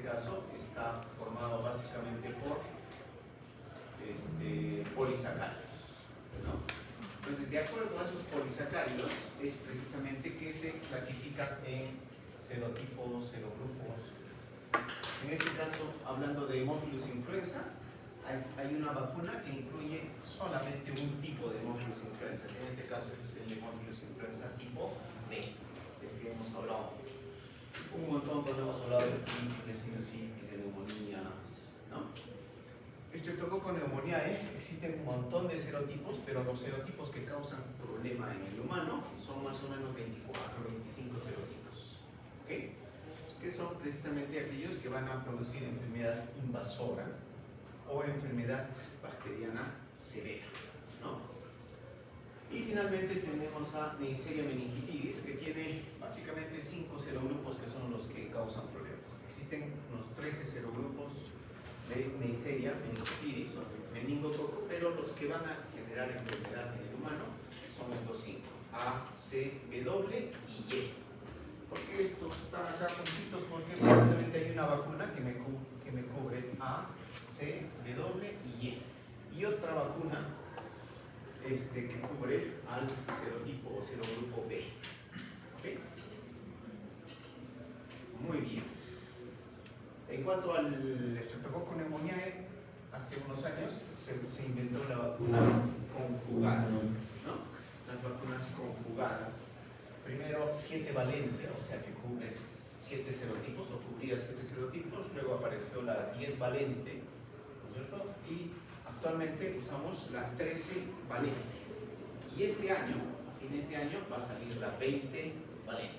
caso está formado básicamente por polisacáridos, ¿no? Entonces, de acuerdo a esos polisacáridos, es precisamente que se clasifican en serotipos, serogrupos. En este caso, hablando de Haemophilus influenza, hay una vacuna que incluye solamente un tipo de Haemophilus influenza, que en este caso es el Haemophilus influenza tipo B, del que hemos hablado un montón cuando hemos hablado de colitis, de sinusitis, de neumonías, ¿no? Estreptococo neumonía, existen un montón de serotipos, pero los serotipos que causan problema en el humano son más o menos 24, 25 serotipos, ¿ok? Que son precisamente aquellos que van a producir enfermedad invasora o enfermedad bacteriana severa, ¿no? Y finalmente tenemos a Neisseria meningitidis, que tiene básicamente 5 serogrupos que son los que causan problemas. Existen unos 13 serogrupos de Neisseria meningitidis o meningococo, pero los que van a generar enfermedad en el humano son estos 5: A, C, W y Y. ¿Por qué estos están acá juntitos? Porque precisamente hay una vacuna que me cubre A, C, W y Y. Y otra vacuna que cubre al serotipo o serogrupo B. ¿Okay? Muy bien. En cuanto al Streptococcus pneumoniae, hace unos años se inventó la vacuna conjugada, ¿no? Las vacunas conjugadas. Primero 7 valente, o sea que cubre 7 serotipos o cubría 7 serotipos, luego apareció la 10 valente, ¿no es cierto? Y actualmente usamos la 13 valente. Y este año, a fines de año, va a salir la 20 valente.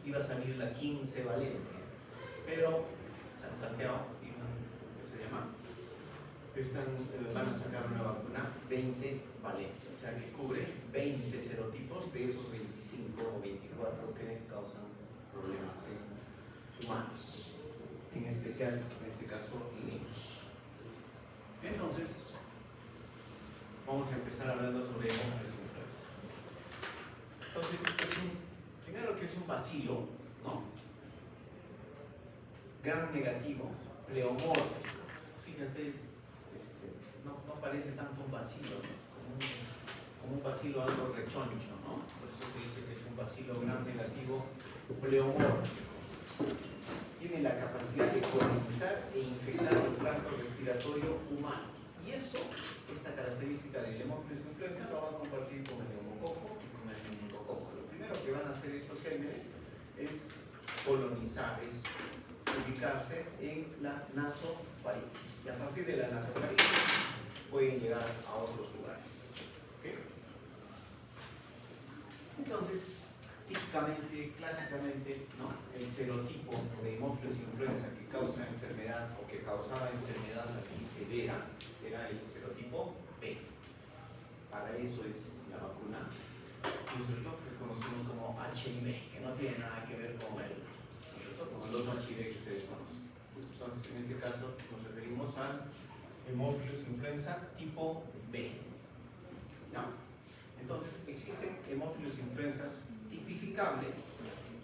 Y va a salir la 15 valente. Pero se han salteado, ¿qué se llama? Van a sacar una vacuna 20 valente, o sea que cubre 20 serotipos de esos 25 o 24 que causan problemas en humanos, en especial, en este caso, en niños. Entonces, vamos a empezar hablando sobre Haemophilus influenza. Entonces, primero que es un bacilo, ¿no? Gram negativo, pleomórfico. Fíjense, no parece tanto un bacilo, ¿no? Es como un bacilo algo rechoncho, ¿no? Por eso se dice que es un bacilo gram negativo pleomórfico. Tiene la capacidad de colonizar e infectar el tracto respiratorio humano. Y eso, esta característica del Haemophilus influenza, lo va a compartir con el neumococo y con el meningococo. Lo primero que van a hacer estos gérmenes es colonizar, es ubicarse en la nasofaringe. Y a partir de la nasofaringe pueden llegar a otros lugares. ¿Okay? Entonces, típicamente, clásicamente, ¿no? El serotipo de Haemophilus influenza que causa enfermedad o que causaba enfermedad así severa era el serotipo B. Para eso es la vacuna, que conocemos como HIV, que no tiene nada que ver con el otro HIV que ustedes conocen. Entonces, en este caso, nos referimos al Haemophilus influenza tipo B. ¿No? Entonces, existen Haemophilus influenzas tipificables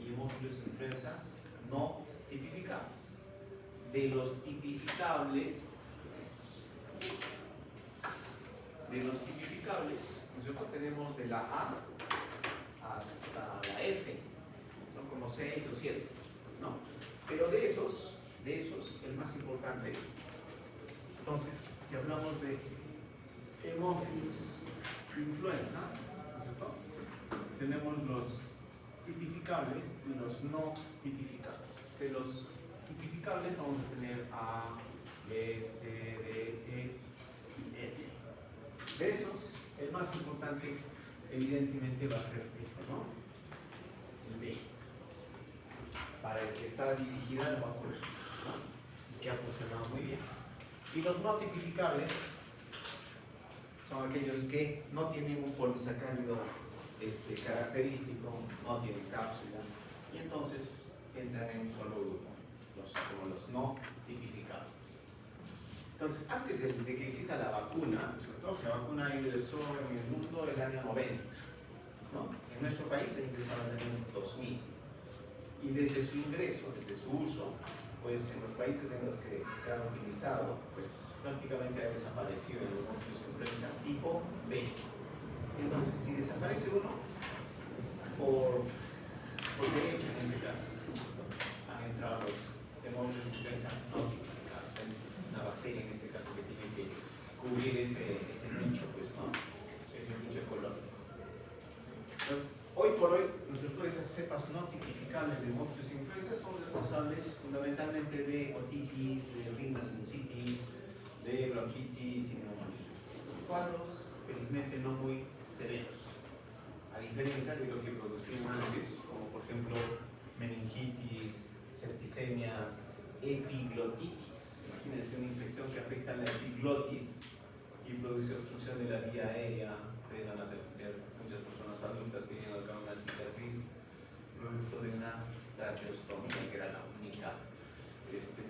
y Haemophilus influenzas no tipificables. De los tipificables, nosotros tenemos de la A hasta la F, son como 6 o 7, ¿no? Pero de esos, el más importante, entonces, si hablamos de Haemophilus influenza, ¿no es cierto? Tenemos los tipificables y los no tipificables. De los tipificables vamos a tener A, B, C, D, E y F. De esos, el más importante evidentemente va a ser este, ¿no? El B, para el que está dirigida la vacuna, ¿no? Que ha funcionado muy bien. Y los no tipificables son aquellos que no tienen un polisacárido característico, no tienen cápsula, y entonces entran en un solo grupo, como los no tipificables. Entonces, antes de que exista la vacuna, sobre todo que la vacuna ingresó en el mundo en el año 90, ¿no? En nuestro país se ingresaba en el año 2000. Y desde su ingreso, desde su uso, pues en los países en los que se ha utilizado, pues prácticamente ha desaparecido el hemófilos influenza tipo B. Entonces, si desaparece uno, por derecho en este caso, han entrado los hemófilos influenza no tipificados, una bacteria en este caso que tiene que cubrir ese nicho, pues, ¿no? Ese nicho ecológico. Entonces, hoy por hoy, esas cepas no tipificables de hemófilos influenza son responsables fundamentalmente de otitis, de rinosinusitis, de bronquitis y neumonías. Cuadros, felizmente, no muy severos, a diferencia de lo que producían antes, como por ejemplo meningitis, septicemias, epiglotitis. Imagínense una infección que afecta a la epiglotis y produce obstrucción de la vía aérea. Muchas personas adultas tienen acá una cicatriz producto de una tracheostomía, que era la única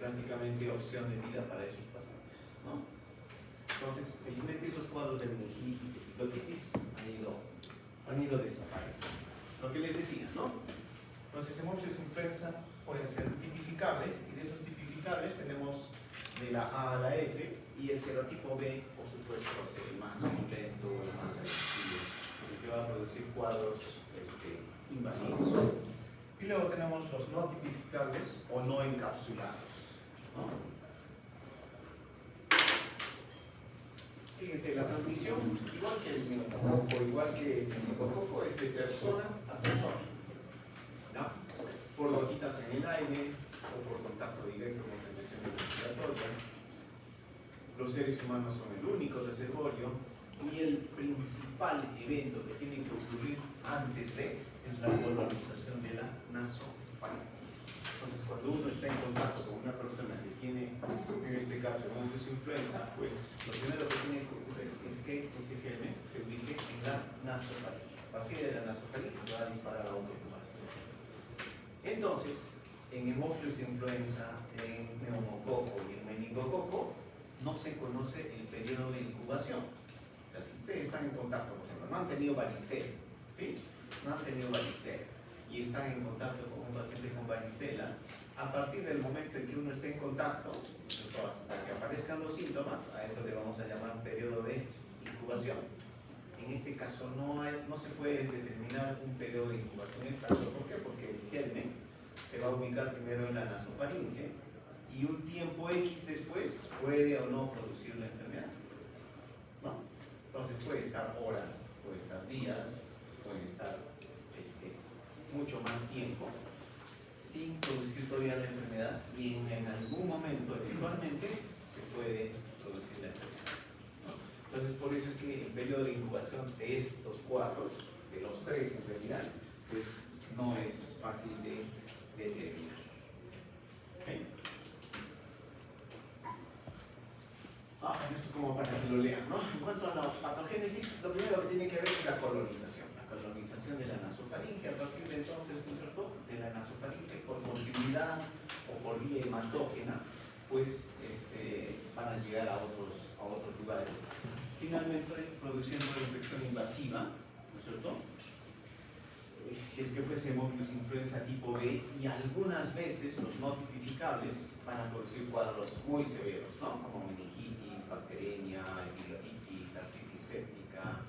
prácticamente opción de vida para esos pacientes, ¿no? Entonces, felizmente esos cuadros de meningitis y epiglotitis han ido desapareciendo. Lo que les decía, ¿no? Entonces, hemófilos influenza pueden ser tipificables, y de esos tipificables tenemos de la A a la F, y el serotipo B, por supuesto, va a ser el más lento, el más agresivo, el que va a producir cuadros invasivos. Y luego tenemos los no tipificables o no encapsulados, ¿no? Fíjense, la transmisión, igual que el meningococo, igual que el meningococo, es de persona a persona, ¿no? Por gotitas en el aire o por contacto directo con secreciones respiratorias. Los seres humanos son el único reservorio, y el principal evento que tiene que ocurrir antes de es la colonización de la nasofaringe. Entonces, cuando uno está en contacto con una persona que tiene, en este caso, hemófilos influenza, pues lo primero que tiene que ocurrir es que ese germen se ubique en la nasofaringe. A partir de la nasofaringe se va a disparar a otros lugares. Entonces, en hemófilos influenza, en neumococo y en meningococo, no se conoce el periodo de incubación. O sea, si ustedes están en contacto, por ejemplo, no han tenido varicela, ¿sí? No han tenido varicela y están en contacto con un paciente con varicela, a partir del momento en que uno esté en contacto, hasta que aparezcan los síntomas, a eso le vamos a llamar periodo de incubación. En este caso no se puede determinar un periodo de incubación exacto. ¿Por qué? Porque el germen se va a ubicar primero en la nasofaringe, y un tiempo X después puede o no producir la enfermedad, ¿no? Entonces puede estar horas, puede estar días, puede estar mucho más tiempo sin producir todavía la enfermedad, y en algún momento eventualmente se puede producir la enfermedad, ¿no? Entonces, por eso es que el periodo de incubación de estos cuadros, de los tres en realidad, pues no es fácil de determinar. ¿Okay? Esto como para que lo lean, ¿no? En cuanto a la patogénesis, lo primero que tiene que ver es la colonización de la nasofaringe. A partir de entonces, ¿no es cierto?, de la nasofaringe, por continuidad o por vía hematógena, pues van a llegar a otros lugares. Finalmente, produciendo la infección invasiva, ¿no es cierto?, si es que fuese hemófilos influenza tipo B, y algunas veces los no tipificables van a producir cuadros muy severos, ¿no?, como meningitis bacteriana, epiglotitis, artritis séptica,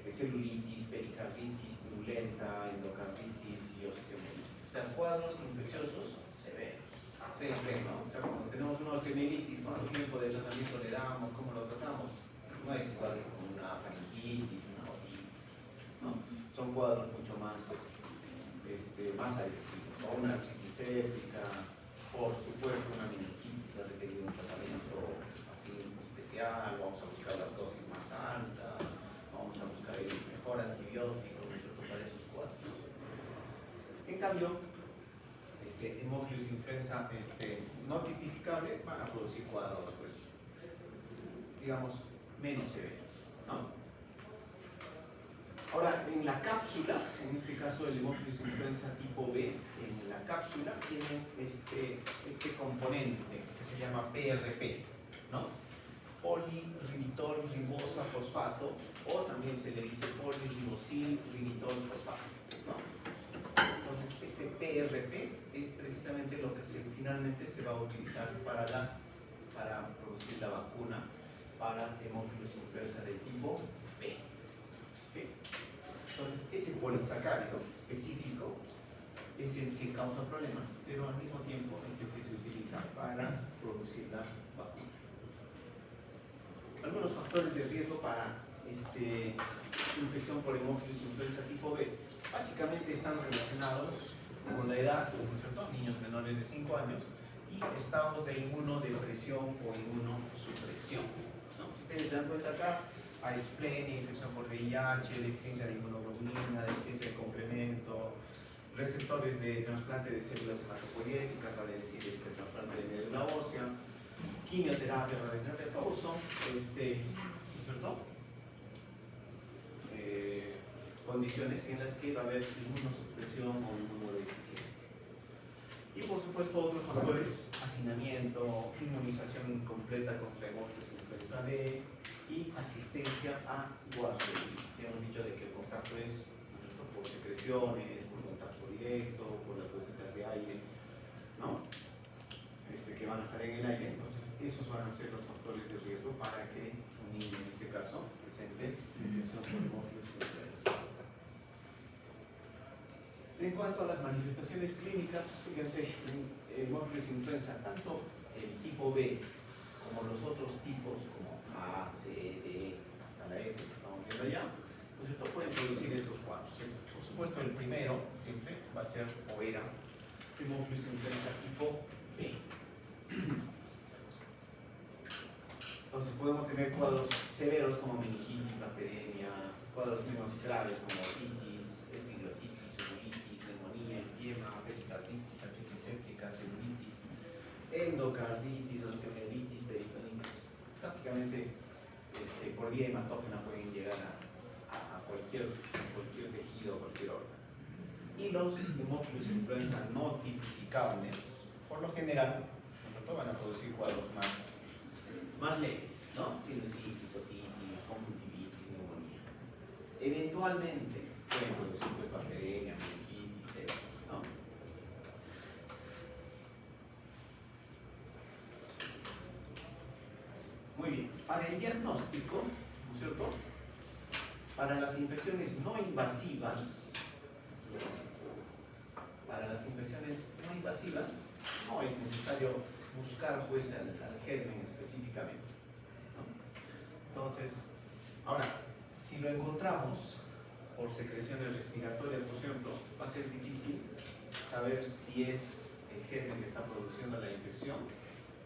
celulitis, pericarditis purulenta, endocarditis y osteomielitis. O sea, cuadros infecciosos severos. Ustedes ven, ¿no? O sea, cuando tenemos una osteomielitis, ¿cuánto tiempo de tratamiento le damos? ¿Cómo lo tratamos? No es igual que con una faringitis, una otitis, ¿no? Son cuadros mucho más agresivos. O una artritis séptica, por supuesto una meningitis va a requerir un tratamiento así especial. Vamos a buscar las dosis más altas, vamos a buscar el mejor antibiótico, ¿no es cierto?, para esos cuadros. En cambio, hemófilos influenza no tipificable van a producir cuadros, pues, digamos, menos severos, ¿no? Ahora, en la cápsula, en este caso el hemófilos influenza tipo B, en la cápsula tiene este componente que se llama PRP, ¿no? Poliribitol ribosa fosfato, o también se le dice poliribosil ribitol fosfato, ¿no? Entonces, este PRP es precisamente lo que finalmente se va a utilizar para producir la vacuna para hemófilos influenza del tipo B. ¿Okay? Entonces, ese polisacárido específico es el que causa problemas, pero al mismo tiempo es el que se utiliza para producir la vacuna. Algunos factores de riesgo para infección por hemófilos influenza tipo B básicamente están relacionados con la edad, ¿no es cierto? Niños menores de 5 años y estados de inmunodepresión o inmunosupresión, ¿no? Si ustedes se dan cuenta acá, hay esplenia, infección por VIH, deficiencia de inmunoglobulina, deficiencia de complemento, receptores de trasplante de células hematopoyéticas, vale decir, trasplante de médula ósea, quimioterapia, radioterapia, todos son, ¿no es cierto? Condiciones en las que va a haber inmunosupresión o inmunodeficiencia. Y por supuesto otros factores, hacinamiento, inmunización incompleta contra hemófilos influenza B y asistencia a guardería. Ya hemos dicho de que el contacto es, ¿no?, por secreciones, por contacto directo, por las gotitas de aire, ¿no?, que van a estar en el aire. Entonces esos van a ser los factores de riesgo para que un niño en este caso presente infección por hemófilos influenza. En cuanto a las manifestaciones clínicas, fíjense, hemófilos influenza, tanto el tipo B como los otros tipos como A, C, D, hasta la F que estamos viendo allá, ¿no es cierto?, pueden producir estos cuadros. Por supuesto, el primero siempre va a ser o era hemófilos influenza tipo B. Entonces podemos tener cuadros severos como meningitis, bacteriemia, cuadros menos graves como otitis, epiglotitis, uveitis, neumonía, empiema, pericarditis, artritis séptica, celulitis, endocarditis, osteomielitis, peritonitis. Prácticamente por vía hematógena pueden llegar a cualquier tejido, cualquier órgano. Y los hemófilos influenza no tipificables, por lo general, van a producir cuadros más leves, ¿no? Sinusitis, otitis, conjuntivitis, neumonía. Eventualmente pueden producir pues bacteriemia, meningitis, sepsis, ¿no? Muy bien, para el diagnóstico, ¿no es cierto?, para las infecciones no invasivas, no es necesario buscar pues al germen específicamente, ¿no? Entonces, ahora, si lo encontramos por secreciones respiratorias, por ejemplo, va a ser difícil saber si es el germen que está produciendo la infección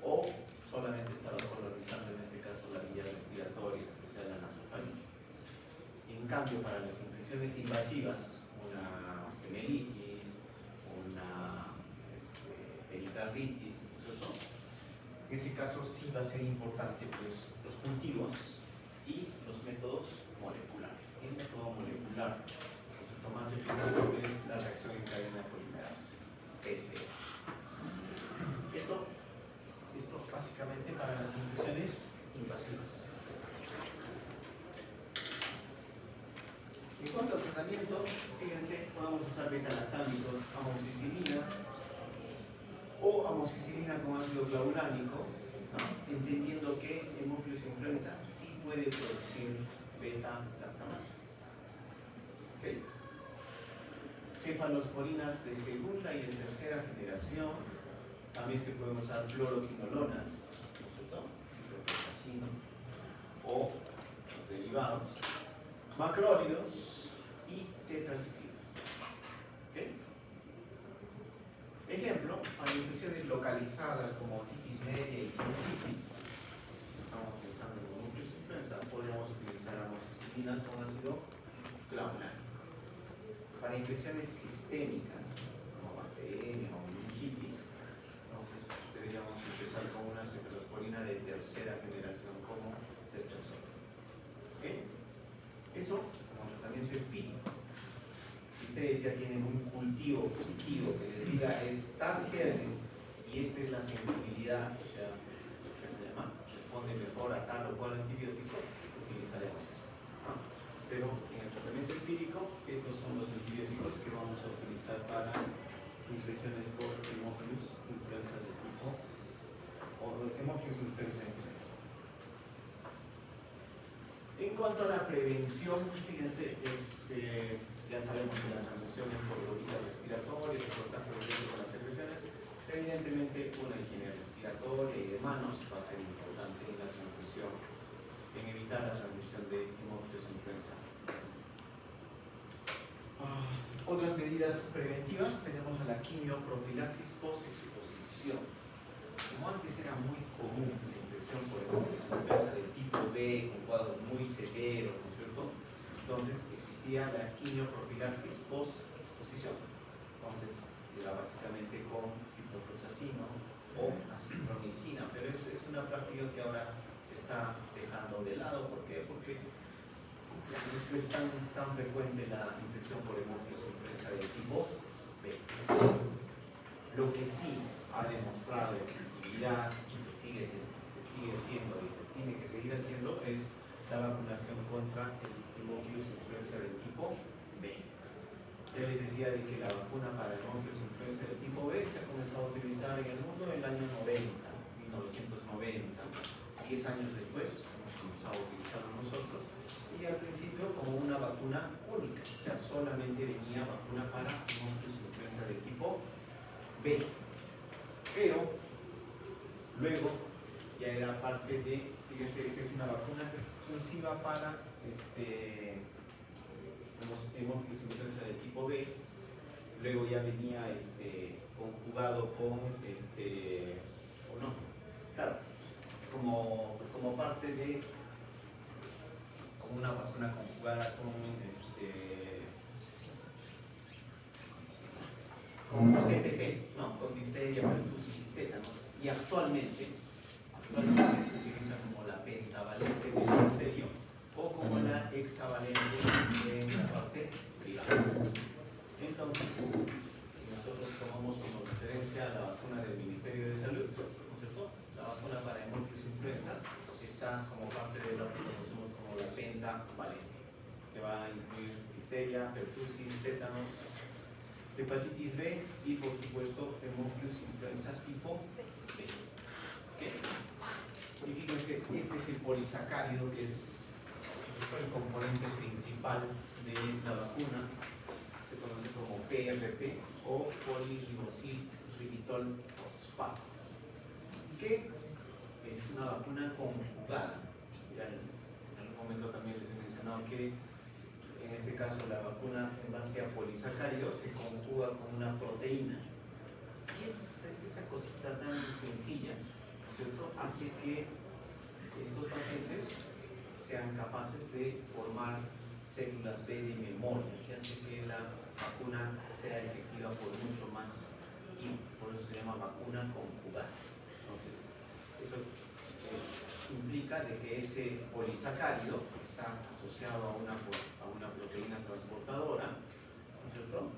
o solamente está colonizando, en este caso, la vía respiratoria, especial la nasofaringe. En cambio, para las infecciones invasivas, una osteomielitis, una pericarditis, ¿cierto?, en ese caso sí va a ser importante pues los cultivos y los métodos moleculares. Y el método molecular, ¿no?, más efectivo es la reacción en cadena polimerasa, PCR. Esto básicamente para las infecciones invasivas. En cuanto al tratamiento, fíjense, podemos usar beta-lactámicos, amoxicilina o amoxicilina con ácido clavulánico, ¿no?, entendiendo que hemófilos influenza sí puede producir beta-lactamases. ¿Okay? Cefalosporinas de segunda y de tercera generación, también se pueden usar fluoroquinolonas, ¿no es cierto?, ciprofloxacino o los derivados, macrólidos y tetraciclinas. ¿Okay? Ejemplo, para infecciones localizadas como otitis media y sinusitis, si estamos pensando en hemófilos influenza, podríamos utilizar amoxicilina con ácido clavulánico. Para infecciones sistémicas como bacteriemia o meningitis, entonces deberíamos empezar con una cefalosporina de tercera generación como ceftriaxona. ¿Okay? Eso como tratamiento empírico. Si ustedes ya tienen un cultivo positivo que les diga es tal germen y esta es la sensibilidad, o sea, ¿qué se llama?, responde mejor a tal o cual antibiótico, utilizaremos eso, ¿no? Pero en el tratamiento empírico, estos son los antibióticos que vamos a utilizar para infecciones por hemófilos influenza hemófilos influenza. En cuanto a la prevención, fíjense, ya sabemos que la transmisión es por vías respiratorias, por tanto, con las secreciones. Evidentemente, una higiene respiratoria y de manos va a ser importante en la transmisión, en evitar la transmisión de hemófilos influenza. Otras medidas preventivas, tenemos a la quimioprofilaxis post-exposición. Como antes era muy común la infección por hemófilos influenza del tipo B, con cuadros muy severos, ¿no es cierto? Entonces existía la quimioprofilaxis post-exposición. Entonces era básicamente con ciprofloxacino o acitromicina, pero es una práctica que ahora se está dejando de lado. ¿Por qué? Porque no es tan frecuente la infección por hemófilos influenza del tipo B. Lo que sí ha demostrado efectividad y se sigue haciendo y se tiene que seguir haciendo es la vacunación contra el hemófilos influenza del tipo B. Ya les decía de que la vacuna para hemófilos influenza del tipo B se ha comenzado a utilizar en el mundo en el año 1990. 10 años después hemos comenzado a utilizarlo nosotros, y al principio como una vacuna única, o sea, solamente venía vacuna para hemófilos influenza del tipo B. Pero luego ya era parte de, fíjense que es una vacuna exclusiva para hemófilos influenza del tipo B. Luego ya venía conjugado con o no, claro, como parte de, como una vacuna conjugada con con TPP, no, con difteria, pertussis y tétanos. Y actualmente se utiliza como la pentavalente del ministerio o como la hexavalente en la parte privada. Entonces, si nosotros tomamos como referencia la vacuna del Ministerio de Salud, ¿no es cierto? La vacuna para hemófilos influenza está como parte de lo que conocemos como la pentavalente, que va a incluir difteria, pertussis, tétanos, hepatitis B y por supuesto hemófilos influenza tipo B. ¿Okay? Y fíjense, este es el polisacárido que es el componente principal de la vacuna. Se conoce como PRP o polirribosilritol fosfato, que es una vacuna conjugada. Ya en algún momento también les he mencionado que en este caso la vacuna en base a polisacárido se conjuga con una proteína. Y esa cosita tan sencilla, ¿no es cierto?, hace que estos pacientes sean capaces de formar células B de memoria, que hace que la vacuna sea efectiva por mucho más tiempo. Por eso se llama vacuna conjugada. Entonces, eso implica de que ese polisacárido está asociado a una proteína transportadora, ¿no es cierto?,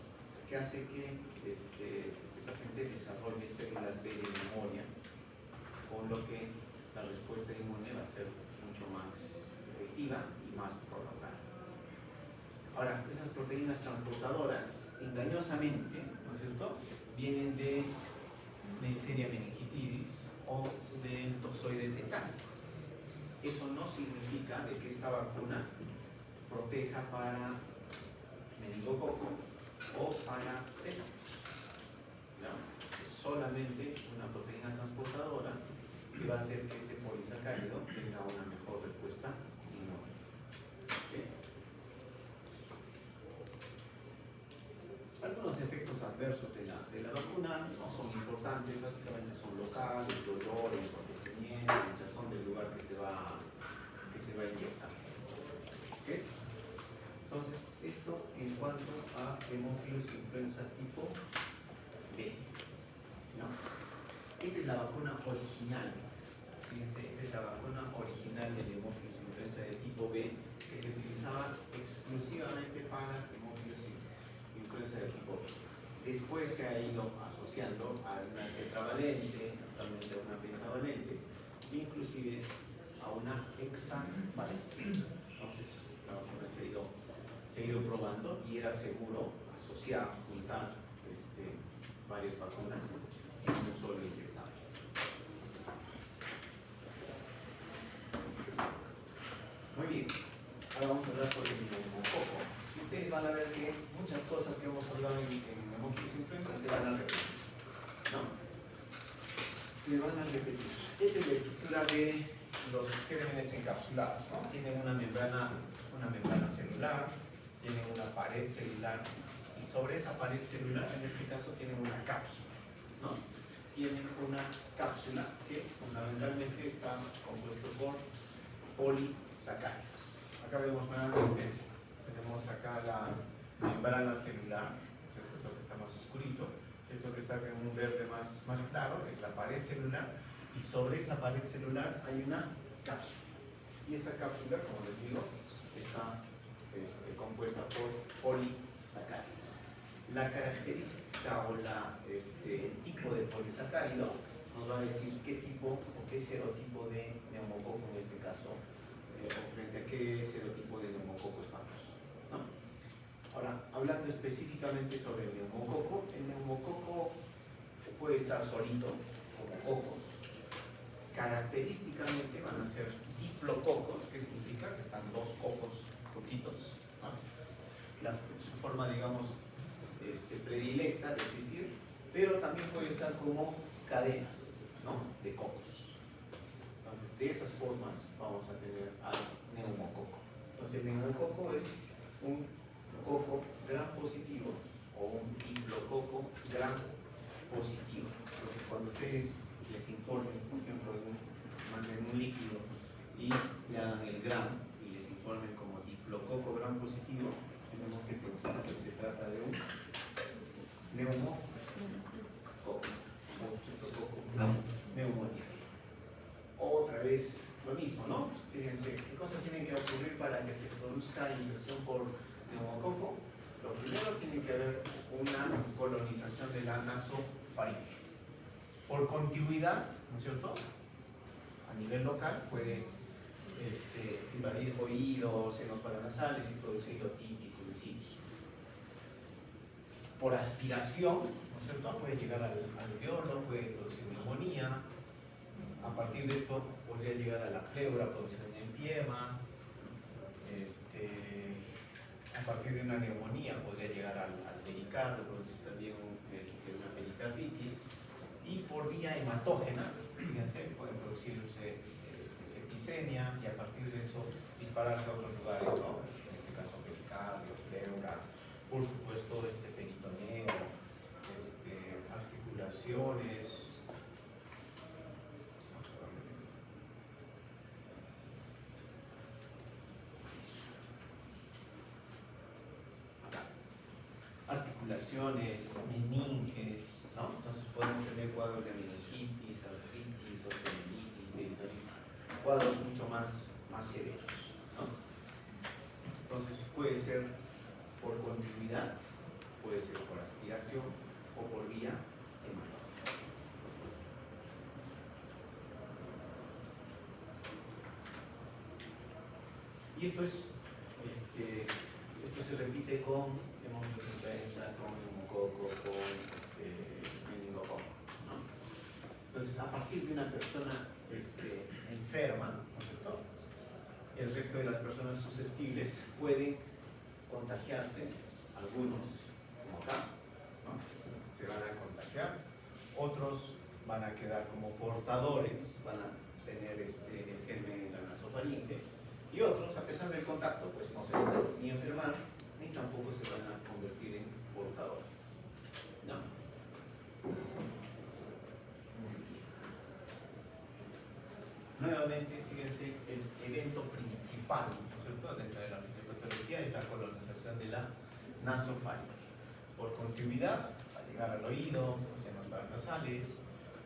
que hace que este paciente desarrolle células B de memoria, con lo que la respuesta inmune va a ser mucho más efectiva y más prolongada. Ahora, esas proteínas transportadoras, engañosamente, ¿no es cierto?, vienen de Neisseria meningitidis o del toxoide tetánico. Eso no significa de que esta vacuna proteja para meningococo o para tétanos. Es solamente una proteína transportadora que va a hacer que ese polisacárido tenga una mejor respuesta inmune. ¿Okay? Algunos efectos adversos de la vacuna no son importantes, básicamente son locales, dolor, entorpecimiento, hinchazón del lugar que se va a inyectar. ¿Okay? Entonces, esto en cuanto a hemófilos influenza tipo B. ¿No? Esta es la vacuna original. Fíjense, esta es la vacuna original del hemófilos influenza de tipo B, que se utilizaba exclusivamente para hemófilos influenza de tipo B. Después se ha ido asociando a una tetravalente, actualmente a una pentavalente, inclusive a una hexavalente. Entonces, la vacuna se ha ido probando y era seguro asociar, juntar varias vacunas en un solo inyectable. vamos a hablar sobre el neumococo. Y ustedes van a ver que muchas cosas que hemos hablado en hemófilos influenza se van a repetir, ¿no? Se van a repetir. Esta es la estructura de los gérmenes encapsulados, ¿no? Tienen una membrana celular, tienen una pared celular, y sobre esa pared celular, en este caso, tienen una cápsula, ¿no? Tienen una cápsula que fundamentalmente está compuesto por polisacáridos. Acá vemos nuevamente, tenemos acá la membrana celular, esto que está más oscurito, esto que está en un verde más claro, es la pared celular, y sobre esa pared celular hay una cápsula. Y esta cápsula, como les digo, está compuesta por polisacáridos. La característica o el tipo de polisacárido nos va a decir qué tipo o qué serotipo de neumococo en este caso, o frente a qué serotipo de neumococo estamos, ¿no? Ahora, hablando específicamente sobre el neumococo puede estar solito, como cocos. Característicamente van a ser diplococos, que significa que están dos cocos juntitos, ¿no? Su forma, digamos, predilecta de existir, pero también puede estar como cadenas, ¿no?, de cocos. Entonces, de esas formas vamos a tener al neumococo. Entonces, el neumococo es un coco gram positivo o un diplococo gram positivo. Entonces, cuando ustedes les informen, por ejemplo, manden un líquido y le hagan el gram y les informen como diplococo gram positivo, tenemos que pensar que se trata de un neumococo o streptococo neumonía. Otra vez lo mismo, ¿no? Fíjense, ¿qué cosas tienen que ocurrir para que se produzca infección por neumococo? Lo primero, tiene que haber una colonización de la nasofaringe. Por contigüidad, ¿no es cierto?, a nivel local puede invadir oídos, senos paranasales y producir otitis y bursitis. Por aspiración, ¿no es cierto?, puede llegar al alveolo, puede producir neumonía. A partir de esto podría llegar a la pleura, producir un empiema. A partir de una neumonía podría llegar al pericardio, producir también una pericarditis. Y por vía hematógena, fíjense, pueden producirse septicemia, y a partir de eso dispararse a otros lugares, ¿no? En este caso pericardio, pleura, por supuesto peritoneo, articulaciones. Articulaciones, meninges, ¿no? Entonces podemos tener cuadros de meningitis, artritis, osteomielitis, peritonitis, cuadros mucho más severos, ¿no? Entonces puede ser por continuidad, puede ser por aspiración o por vía hematógena. Y esto se repite con hemófilos influenza, con neumococo, con meningococo, ¿no? Entonces, a partir de una persona enferma, ¿no es cierto?, el resto de las personas susceptibles pueden contagiarse, algunos, como acá, ¿no?, se van a contagiar, otros van a quedar como portadores, van a tener el germen en la nasofaringe, y otros, a pesar del contacto, pues no se van a ni enfermar, ni tampoco se van a convertir en portadores, ¿no? Nuevamente, fíjense, el evento principal, ¿no es cierto?, dentro de la fisiopatología es la colonización de la nasofaringe. Por continuidad, al llegar al oído, senos paranasales,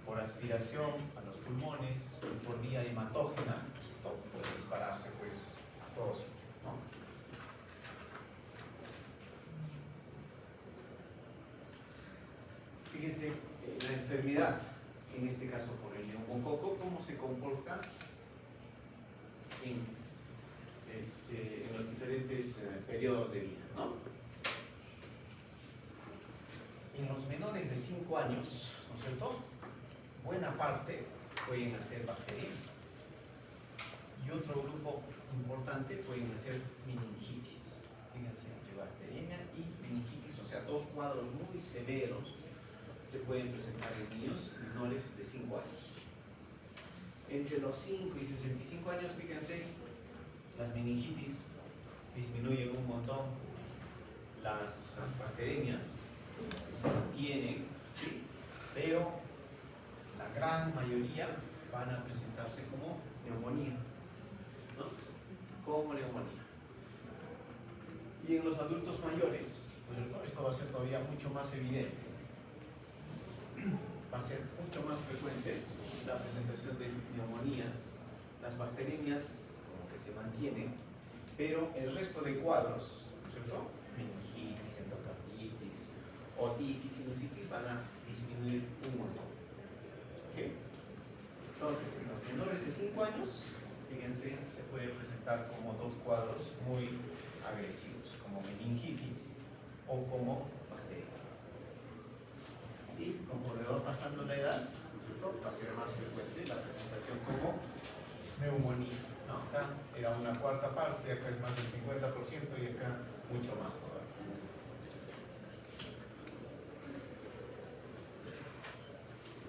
por aspiración a los pulmones, y por vía hematógena, todo puede dispararse pues a todos, ¿no? Fíjense, la enfermedad, en este caso por el neumococo, cómo se comporta en los diferentes periodos de vida, ¿no? En los menores de 5 años, ¿no es cierto?, buena parte pueden ser bacterianos, y Y otro grupo importante pueden ser meningitis. Fíjense, bacteriemia y meningitis, o sea, dos cuadros muy severos se pueden presentar en niños menores de 5 años. Entre los 5 y 65 años, fíjense, las meningitis disminuyen un montón, las bacteriemias que se mantienen, ¿sí? Pero la gran mayoría van a presentarse como neumonía, ¿no? Como neumonía. Y en los adultos mayores, ¿no? Esto va a ser todavía mucho más evidente. Va a ser mucho más frecuente la presentación de neumonías, las bacteriemias como que se mantienen, pero el resto de cuadros, ¿cierto? Meningitis, endocarditis, otitis, sinusitis van a disminuir un montón. ¿Okay? Entonces, en los menores de 5 años, fíjense, se puede presentar como dos cuadros muy agresivos, como meningitis o como bacteria. Y conforme va pasando la edad, ¿cierto? Va a ser más frecuente la presentación como neumonía, ¿no? Acá era una cuarta parte, acá es más del 50% y acá mucho más todavía.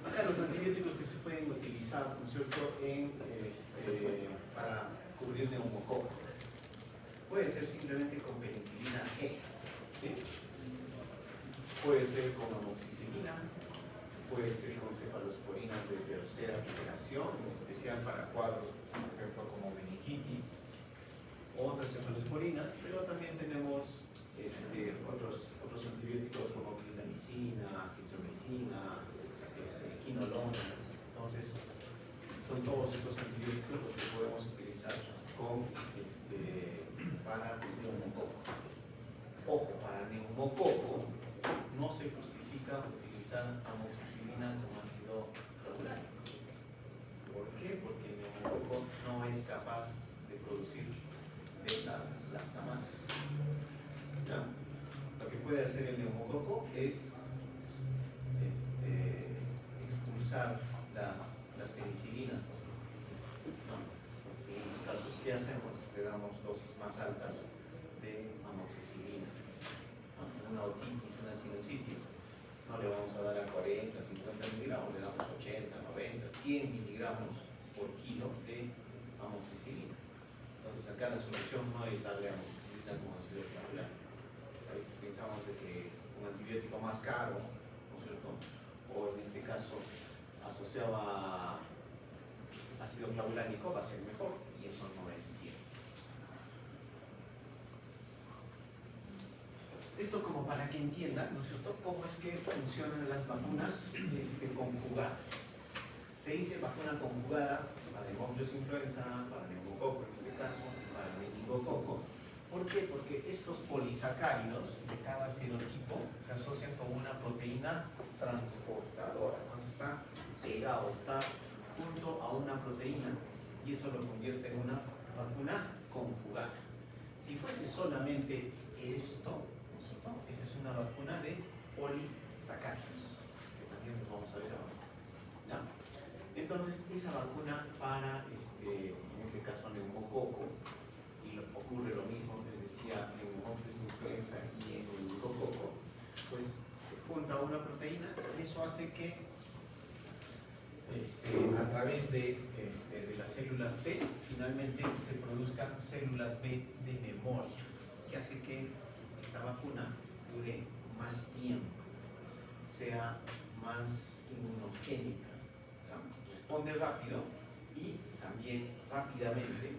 Acá los antibióticos que se pueden utilizar, ¿no es cierto?, para cubrir neumococo. Puede ser simplemente con penicilina G, ¿sí? Puede ser con amoxicilina, puede ser con cefalosporinas de tercera generación, en especial para cuadros, por ejemplo, como meningitis, otras cefalosporinas, pero también tenemos otros antibióticos como clindamicina, citromicina, quinolonas. Entonces, son todos estos antibióticos los que podemos utilizar para neumococo. Ojo, para neumococo no se justifica utilizar amoxicilina como ácido cloruránico. ¿Por qué? Porque el neumococo no es capaz de producir beta-lactamases. ¿Ya? Lo que puede hacer el neumococo es expulsar las penicilinas. ¿No? Entonces, en esos casos, ¿qué hacemos? Le damos dosis más altas de amoxicilina. ¿No? Una otitis, una sinusitis, no le vamos a dar a 40, 50 miligramos, le damos 80, 90, 100 miligramos por kilo de amoxicilina. Entonces acá la solución no es darle amoxicilina como ácido cloruránico. A veces pensamos de que un antibiótico más caro, ¿no es cierto?, o en este caso asociado a ácido cloruránico va a ser mejor, y eso no es cierto. Esto como para que entiendan, ¿no es cierto?, cómo es que funcionan las vacunas conjugadas. Se dice vacuna conjugada para Haemophilus influenza, para neumococo en este caso, para meningococo. ¿Por qué? Porque estos polisacáridos de cada serotipo se asocian con una proteína transportadora. Entonces está pegado, está junto a una proteína, y eso lo convierte en una vacuna conjugada. Si fuese solamente esto, esa es una vacuna de polisacáridos, que también nos vamos a ver ahora. ¿Ya? Entonces, esa vacuna para, en este caso, neumococo, y ocurre lo mismo, les decía, en Haemophilus influenza y en el meningococo, pues se junta una proteína, y eso hace que a través de las células T, finalmente se produzcan células B de memoria, que hace que esta vacuna dure más tiempo, sea más inmunogénica, ¿no? Responde rápido y también rápidamente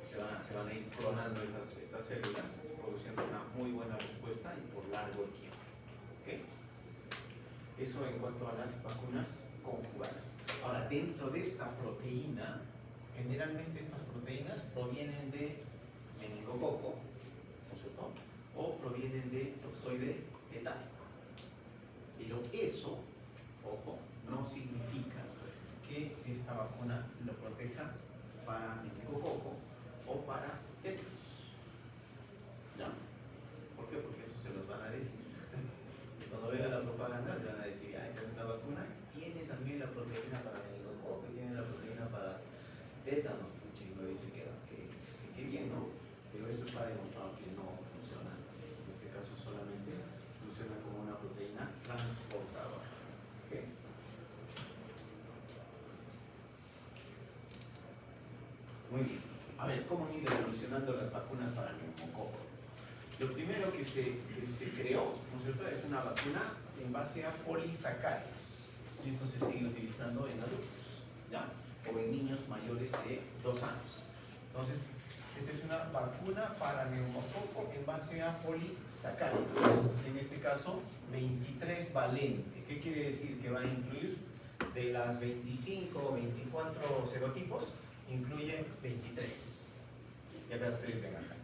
se van a ir clonando estas células, produciendo una muy buena respuesta y por largo tiempo. ¿Okay? Eso en cuanto a las vacunas conjugadas. Ahora, dentro de esta proteína, generalmente estas proteínas provienen de meningococo, ¿no es cierto?, o provienen de toxoide etálico. Pero eso, ojo, no significa que esta vacuna lo proteja para meningococo o para tétanos. ¿Ya? ¿Por qué? Porque eso se los van a decir. Cuando vean la propaganda, le van a decir, esta es una vacuna, tiene también la proteína para meningococo y tiene la proteína para tétanos, pucha, y uno dice que bien, ¿no? Pero eso está demostrado que no funciona así. En este caso solamente funciona como una proteína transportadora. ¿Okay? Muy bien. A ver, ¿cómo han ido evolucionando las vacunas para neumococo? Lo primero que se creó, ¿no es cierto?, es una vacuna en base a polisacáridos. Y esto se sigue utilizando en adultos, ¿ya? O en niños mayores de 2 años. Entonces, esta es una vacuna para neumococo en base a polisacáridos. En este caso, 23 valente. ¿Qué quiere decir? Que va a incluir de las 25 o 24 serotipos, incluye 23. Y acá ustedes ven acá.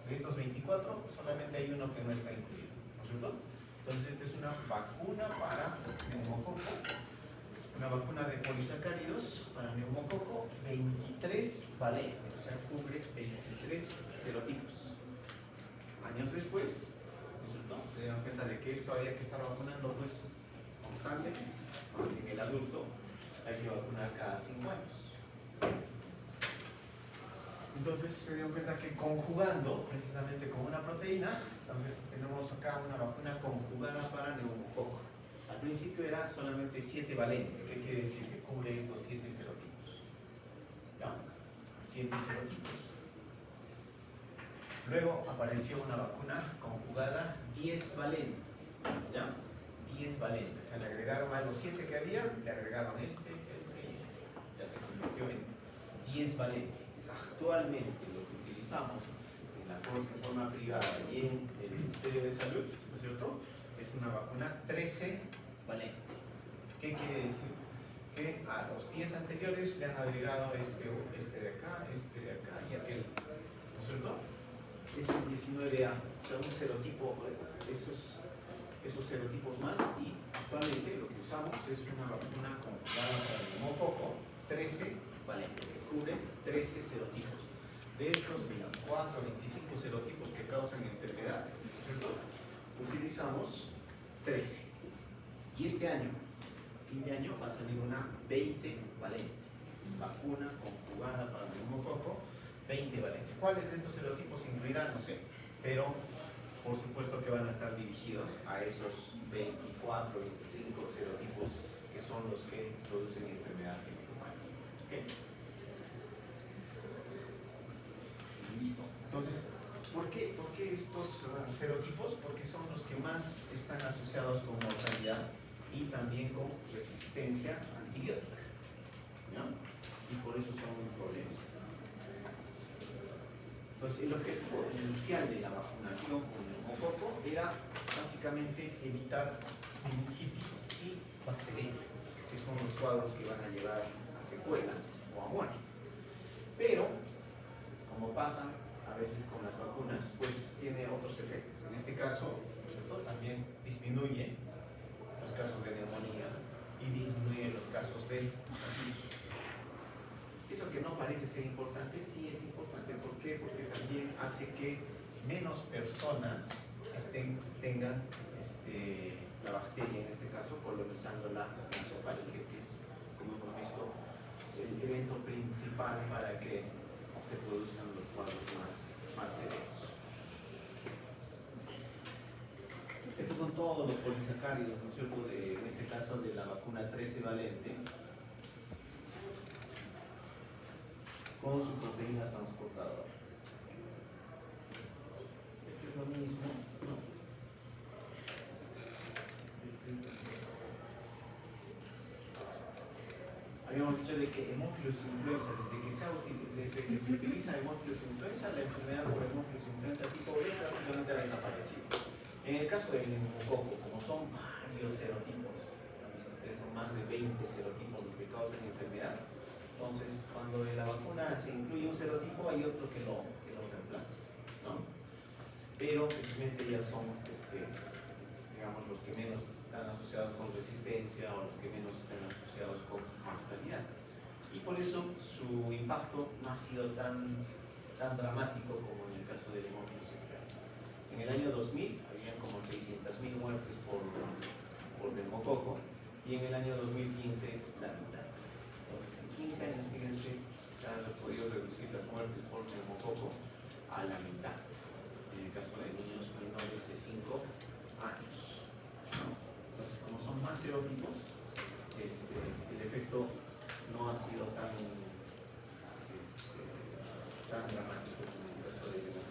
De estos 24, solamente hay uno que no está incluido, ¿no es cierto? Entonces, esta es una vacuna para neumococo, una vacuna de polisacáridos para neumococo, 23 valente, o sea, cubre 23 serotipos. Años después, ¿no es cierto?, se dieron cuenta de que esto había que estar vacunando pues constante, porque en el adulto hay que vacunar cada 5 años. Entonces se dio cuenta que conjugando precisamente con una proteína, entonces tenemos acá una vacuna conjugada para neumococo. Al principio era solamente 7 valente. ¿Qué quiere decir? Que cubre estos 7 serotipos. ¿Ya? 7 serotipos. Luego apareció una vacuna conjugada 10 valente. ¿Ya? 10 valente. O sea, le agregaron a los 7 que había, le agregaron este y este. Ya se convirtió en 10 valente. Actualmente lo que utilizamos en la forma privada y en el Ministerio de Salud, ¿no es cierto?, es una vacuna 13 valente. ¿Qué quiere decir? Que a los 10 anteriores le han agregado este de acá y aquel, ¿no es cierto? Es el 19A, o sea, un serotipo, esos serotipos más, y actualmente lo que usamos es una vacuna conjugada para el neumococo 13 valente, que cubre 13 serotipos. De estos 24, 25 serotipos que causan enfermedad, ¿cierto?, utilizamos 13. Y este año, fin de año, va a salir una 20 valente, vacuna conjugada para el neumococo 20 valente. ¿Cuáles de estos serotipos incluirán? No sé, pero por supuesto que van a estar dirigidos a esos 24, 25 serotipos que son los que producen enfermedad en el humano. ¿Okay? Listo. Entonces, ¿por qué estos serotipos? Porque son los que más están asociados con mortalidad y también con resistencia antibiótica, ¿no? Y por eso son un problema. Pues el objetivo inicial de la vacunación con neumococo era básicamente evitar meningitis y bacteriemia, que son los cuadros que van a llevar a secuelas o a muerte. Pero, como pasa a veces con las vacunas, pues tiene otros efectos. En este caso, ¿cierto?, también disminuye los casos de neumonía y disminuye los casos de hepatitis. Eso que no parece ser importante, sí es importante. ¿Por qué? Porque también hace que menos personas tengan la bacteria, en este caso, colonizando la nasofaringe, que es, como hemos visto, el evento principal para que se produzcan los cuadros más severos. Estos son todos los polisacáridos, ¿no es cierto?, en este caso de la vacuna 13 valente, con su proteína transportadora. Esto es lo mismo, ¿no? Habíamos dicho de que Haemophilus influenza, desde que se utiliza Haemophilus influenza, la enfermedad por Haemophilus influenza tipo B prácticamente ha desaparecido. En el caso del neumococo, como son varios serotipos, son más de 20 serotipos los que causan enfermedad, entonces cuando en la vacuna se incluye un serotipo, hay otro que lo reemplaza, ¿no? Pero felizmente ya son, digamos, los que menos están asociados con resistencia o los que menos están asociados con mortalidad. Y por eso su impacto no ha sido tan dramático como en el caso del Haemophilus influenza. En el año 2000 habían como 600.000 muertes por neumococo y en el año 2015 la mitad. Entonces, en 15 años, fíjense, se han podido reducir las muertes por neumococo a la mitad, en el caso de niños menores de 5 años. Entonces, como son más serotipos, el efecto no ha sido tan dramático como en el caso de la.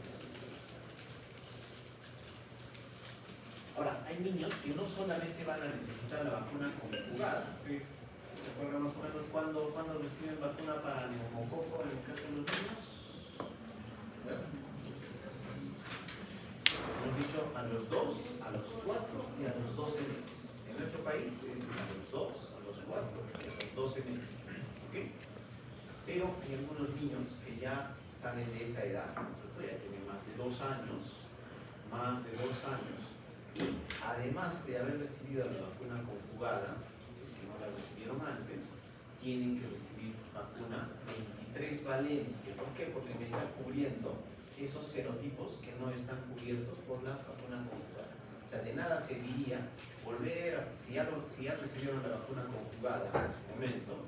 Ahora, hay niños que no solamente van a necesitar la vacuna conjugada. Entonces, ¿se acuerdan más o menos cuándo reciben vacuna para neumococo en el caso de los niños? Hemos dicho a los 2, a los 4 y a los 12 meses. En nuestro país es a los 2, a los 4 y a los 12 meses. ¿Okay? Pero hay algunos niños que ya salen de esa edad, nosotros ya tienen más de 2 años, y además de haber recibido la vacuna conjugada, si es que no la recibieron antes, tienen que recibir vacuna 23 valente. ¿Por qué? Porque me está cubriendo esos serotipos que no están cubiertos por la vacuna conjugada. O sea, de nada serviría volver, si ya recibieron la vacuna conjugada en su momento,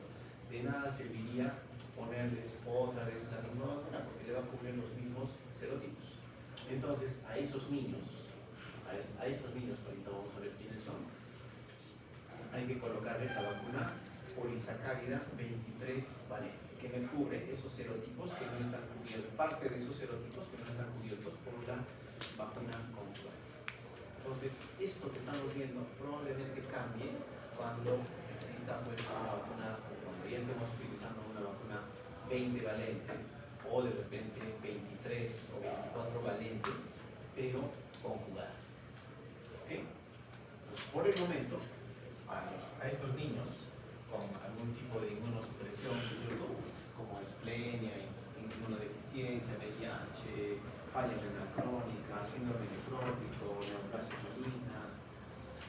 de nada serviría ponerles otra vez la misma vacuna porque le va a cubrir los mismos serotipos. Entonces, a esos niños, a estos niños, ahorita vamos a ver quiénes son, hay que colocarles la vacuna polisacárida 23 valente, que me cubre esos serotipos que no están cubiertos, parte de esos serotipos que no están cubiertos por la vacuna conjugada. Entonces, esto que estamos viendo probablemente cambie cuando exista pues una vacuna, cuando ya estemos utilizando una vacuna 20 valente o de repente 23 o 24 valente, pero conjugada. ¿Okay? Pues por el momento, a estos niños con algún tipo de inmunosupresión, ¿cierto? Como esplenia, inmunodeficiencia, VIH, falla renal crónica, síndrome nefrótico, neoplasias malignas,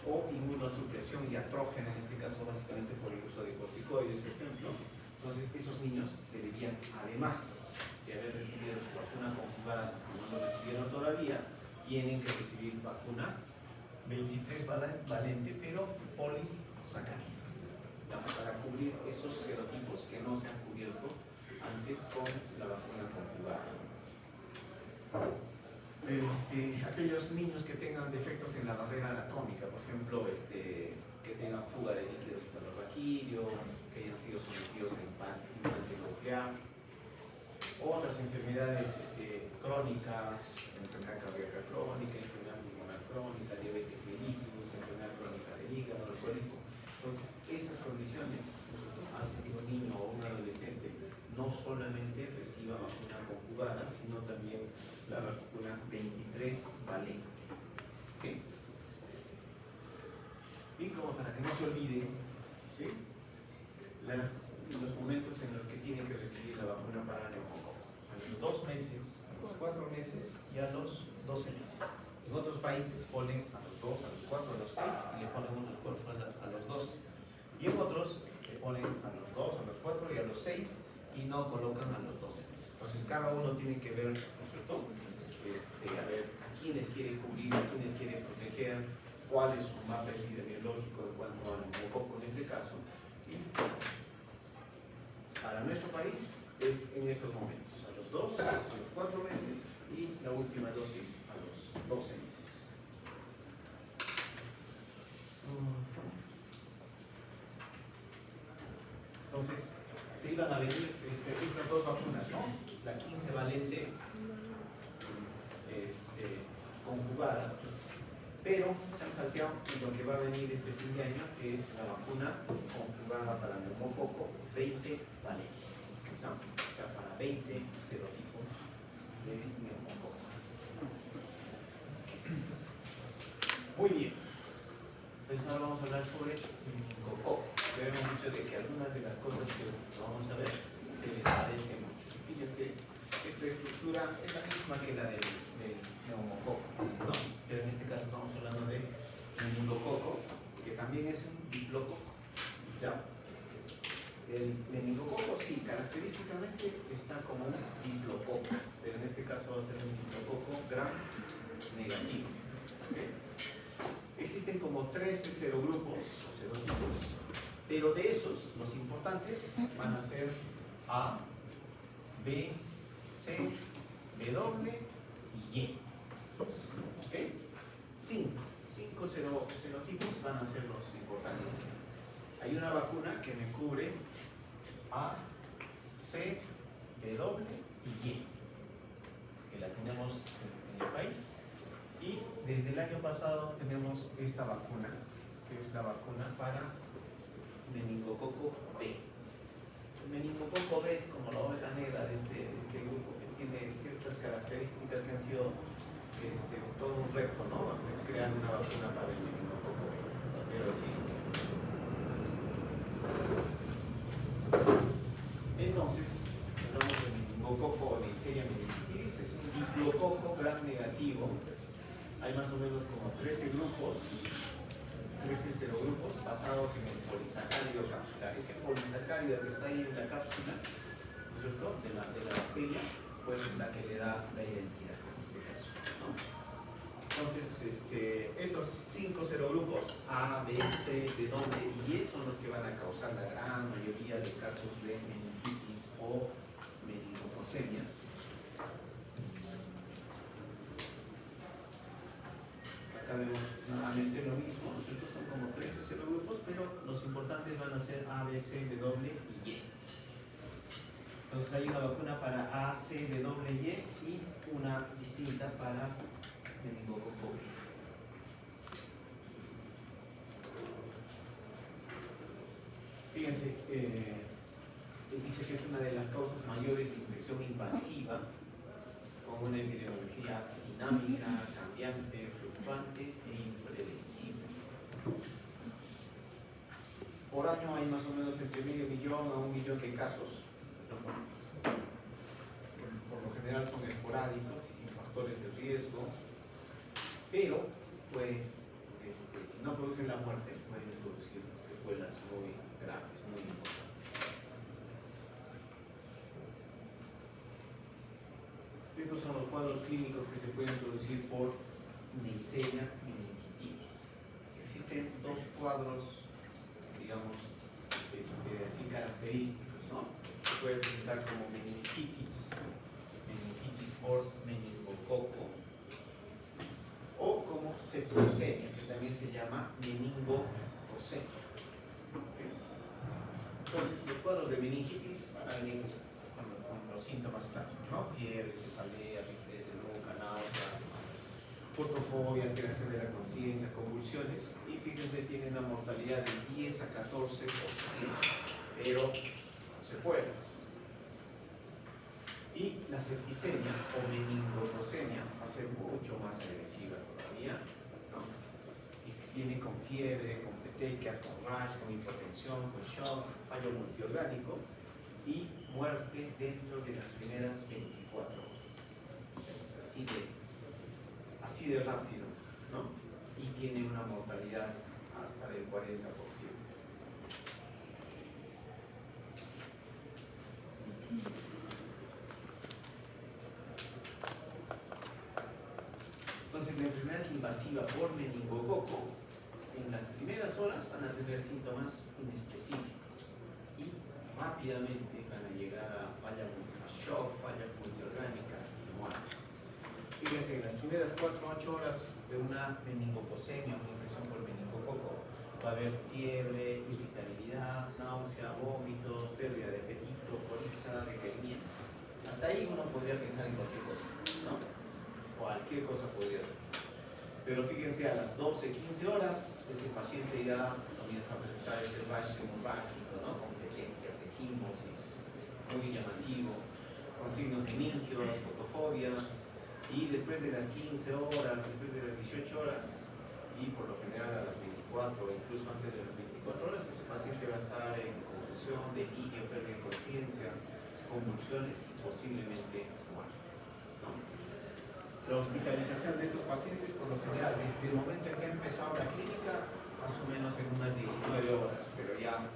o inmunosupresión diatrógena, en este caso básicamente por el uso de corticoides, por ejemplo. Entonces, esos niños deberían, además de haber recibido su vacuna conjugada, si no lo recibieron todavía, tienen que recibir vacuna 23 valente, pero polisacárida, para cubrir esos serotipos que no se han cubierto antes con la vacuna conjugada. Aquellos niños que tengan defectos en la barrera anatómica, por ejemplo, que tengan fuga de líquido cefalorraquídeo, que hayan sido sometidos a implante coclear, otras enfermedades crónicas, enfermedad cardíaca crónica, enfermedad pulmonar crónica, diabetes mellitus, enfermedad crónica del hígado, alcoholismo. Entonces, esas condiciones hacen que un niño o un adolescente no solamente reciba vacuna conjugada, sino también la vacuna 23 valente. ¿Okay? Y como para que no se olviden, ¿sí? Los momentos en los que tienen que recibir la vacuna para neumococo: a los 2 meses, a los 4 meses y a los 12 meses. En otros países ponen a los 2, a los 4, a los 6 y le ponen un refuerzo a los 12. Y en otros le ponen a los 2, a los 4 y a los 6 y no colocan a los 12 meses. Entonces cada uno tiene que ver, ¿no es cierto? A ver a quiénes quiere cubrir, a quiénes quiere proteger, cuál es su mapa epidemiológico en cuanto al neumococo en este caso. Y para nuestro país es en estos momentos, a los 2, a los 4 meses y la última dosis a los 12 meses. Entonces, se iban a venir estas dos vacunas, ¿no? La 15 valente conjugada, pero se han salteado en lo que va a venir este fin de año, que es la vacuna conjugada para neumococo 20 valente, ¿no? O sea, para 20 serotipos de neumococo. Muy bien. Entonces ahora vamos a hablar sobre el meningococo. Ya hemos dicho de que algunas de las cosas que vamos a ver se les parecen mucho. Fíjense, esta estructura es la misma que la del neumococo, ¿no? Pero en este caso estamos hablando de meningococo, que también es un diplococo, ¿ya? El meningococo sí, característicamente está como un diplococo, pero en este caso va a ser un diplococo gram negativo, ¿okay? Existen como 13 serogrupos o serotipos, Pero de esos, los importantes van a ser A, B, C, W y Y. ¿Ok? Cinco serotipos van a ser los importantes. Hay una vacuna que me cubre A, C, W y Y, que la tenemos en el país. Y desde el año pasado tenemos esta vacuna, que es la vacuna para meningococo B. El meningococo B es como la oveja negra de este grupo, que tiene ciertas características que han sido todo un reto, ¿no? Crear una vacuna para el meningococo B, pero existe. Entonces, hablamos de meningococo Neisseria meningitidis, es un diplococo gram negativo. Hay más o menos como 13 grupos, 13 serogrupos basados en el polisacárido capsular. Ese polisacárido que está ahí en la cápsula, ¿no es cierto?, de la bacteria, pues es la que le da la identidad en este caso, ¿no? Entonces, estos 5 serogrupos A, B, C, W y Y son los que van a causar la gran mayoría de casos de meningitis o meningococcemia. Acá vemos nuevamente lo mismo, estos son como 13 serogrupos, pero los importantes van a ser A, B, C, W y Y. Entonces hay una vacuna para A, C, W, Y una distinta para meningococo B. Fíjense, dice que es una de las causas mayores de infección invasiva, con una epidemiología dinámica, cambiante, fluctuante e impredecible. Por año hay más o menos entre medio millón a 1 millón de casos. Por lo general son esporádicos y sin factores de riesgo, pero si no producen la muerte, pueden producir secuelas muy graves, muy importantes. Estos son los cuadros clínicos que se pueden producir por Neisseria meningitidis. Existen dos cuadros, digamos, así característicos, ¿no? Se puede presentar como meningitis por meningococo, o como septicemia, que también se llama meningococemia. Entonces, los cuadros de meningitis van a venir pues, con los síntomas clásicos, ¿no? Fiebre, cefalea, rigidez de nuca, náusea, fotofobia, alteración de la conciencia, convulsiones, y fíjense, tienen una mortalidad de 10 a 14%, pero secuelas. Y la septicemia o meningococemia va a ser mucho más agresiva todavía, ¿no? Y viene con fiebre, con petequias, con rash, con hipotensión, con shock, fallo multiorgánico y muerte dentro de las primeras 24 horas. Es así de rápido, ¿no? Y tiene una mortalidad hasta del 40%. Entonces, la enfermedad invasiva por meningococo, en las primeras horas van a tener síntomas inespecíficos y rápidamente van a llegar a falla shock, falla multiorgánica y muerte. Fíjense, en las primeras 4 a 8 horas de una meningococemia, una infección por meningococo, va a haber fiebre, irritabilidad, náusea, vómitos, pérdida de apetito, coriza, decaimiento. Hasta ahí uno podría pensar en cualquier cosa, ¿no? Cualquier cosa podría ser. Pero fíjense, a las 12, 15 horas, ese paciente ya comienza a presentar ese rash hemorrágico, ¿no? Con petequias, equimosis, muy llamativo, con signos meningios, fotofobia, y después de las 15 horas, después de las 18 horas, y por lo general a las 24 o incluso antes de las 24 horas, ese paciente va a estar en confusión, delirio, pérdida de conciencia, convulsiones y posiblemente muerte, ¿no? La hospitalización de estos pacientes, por lo general, desde el momento en que ha empezado la clínica, más o menos en unas 19 horas, pero ya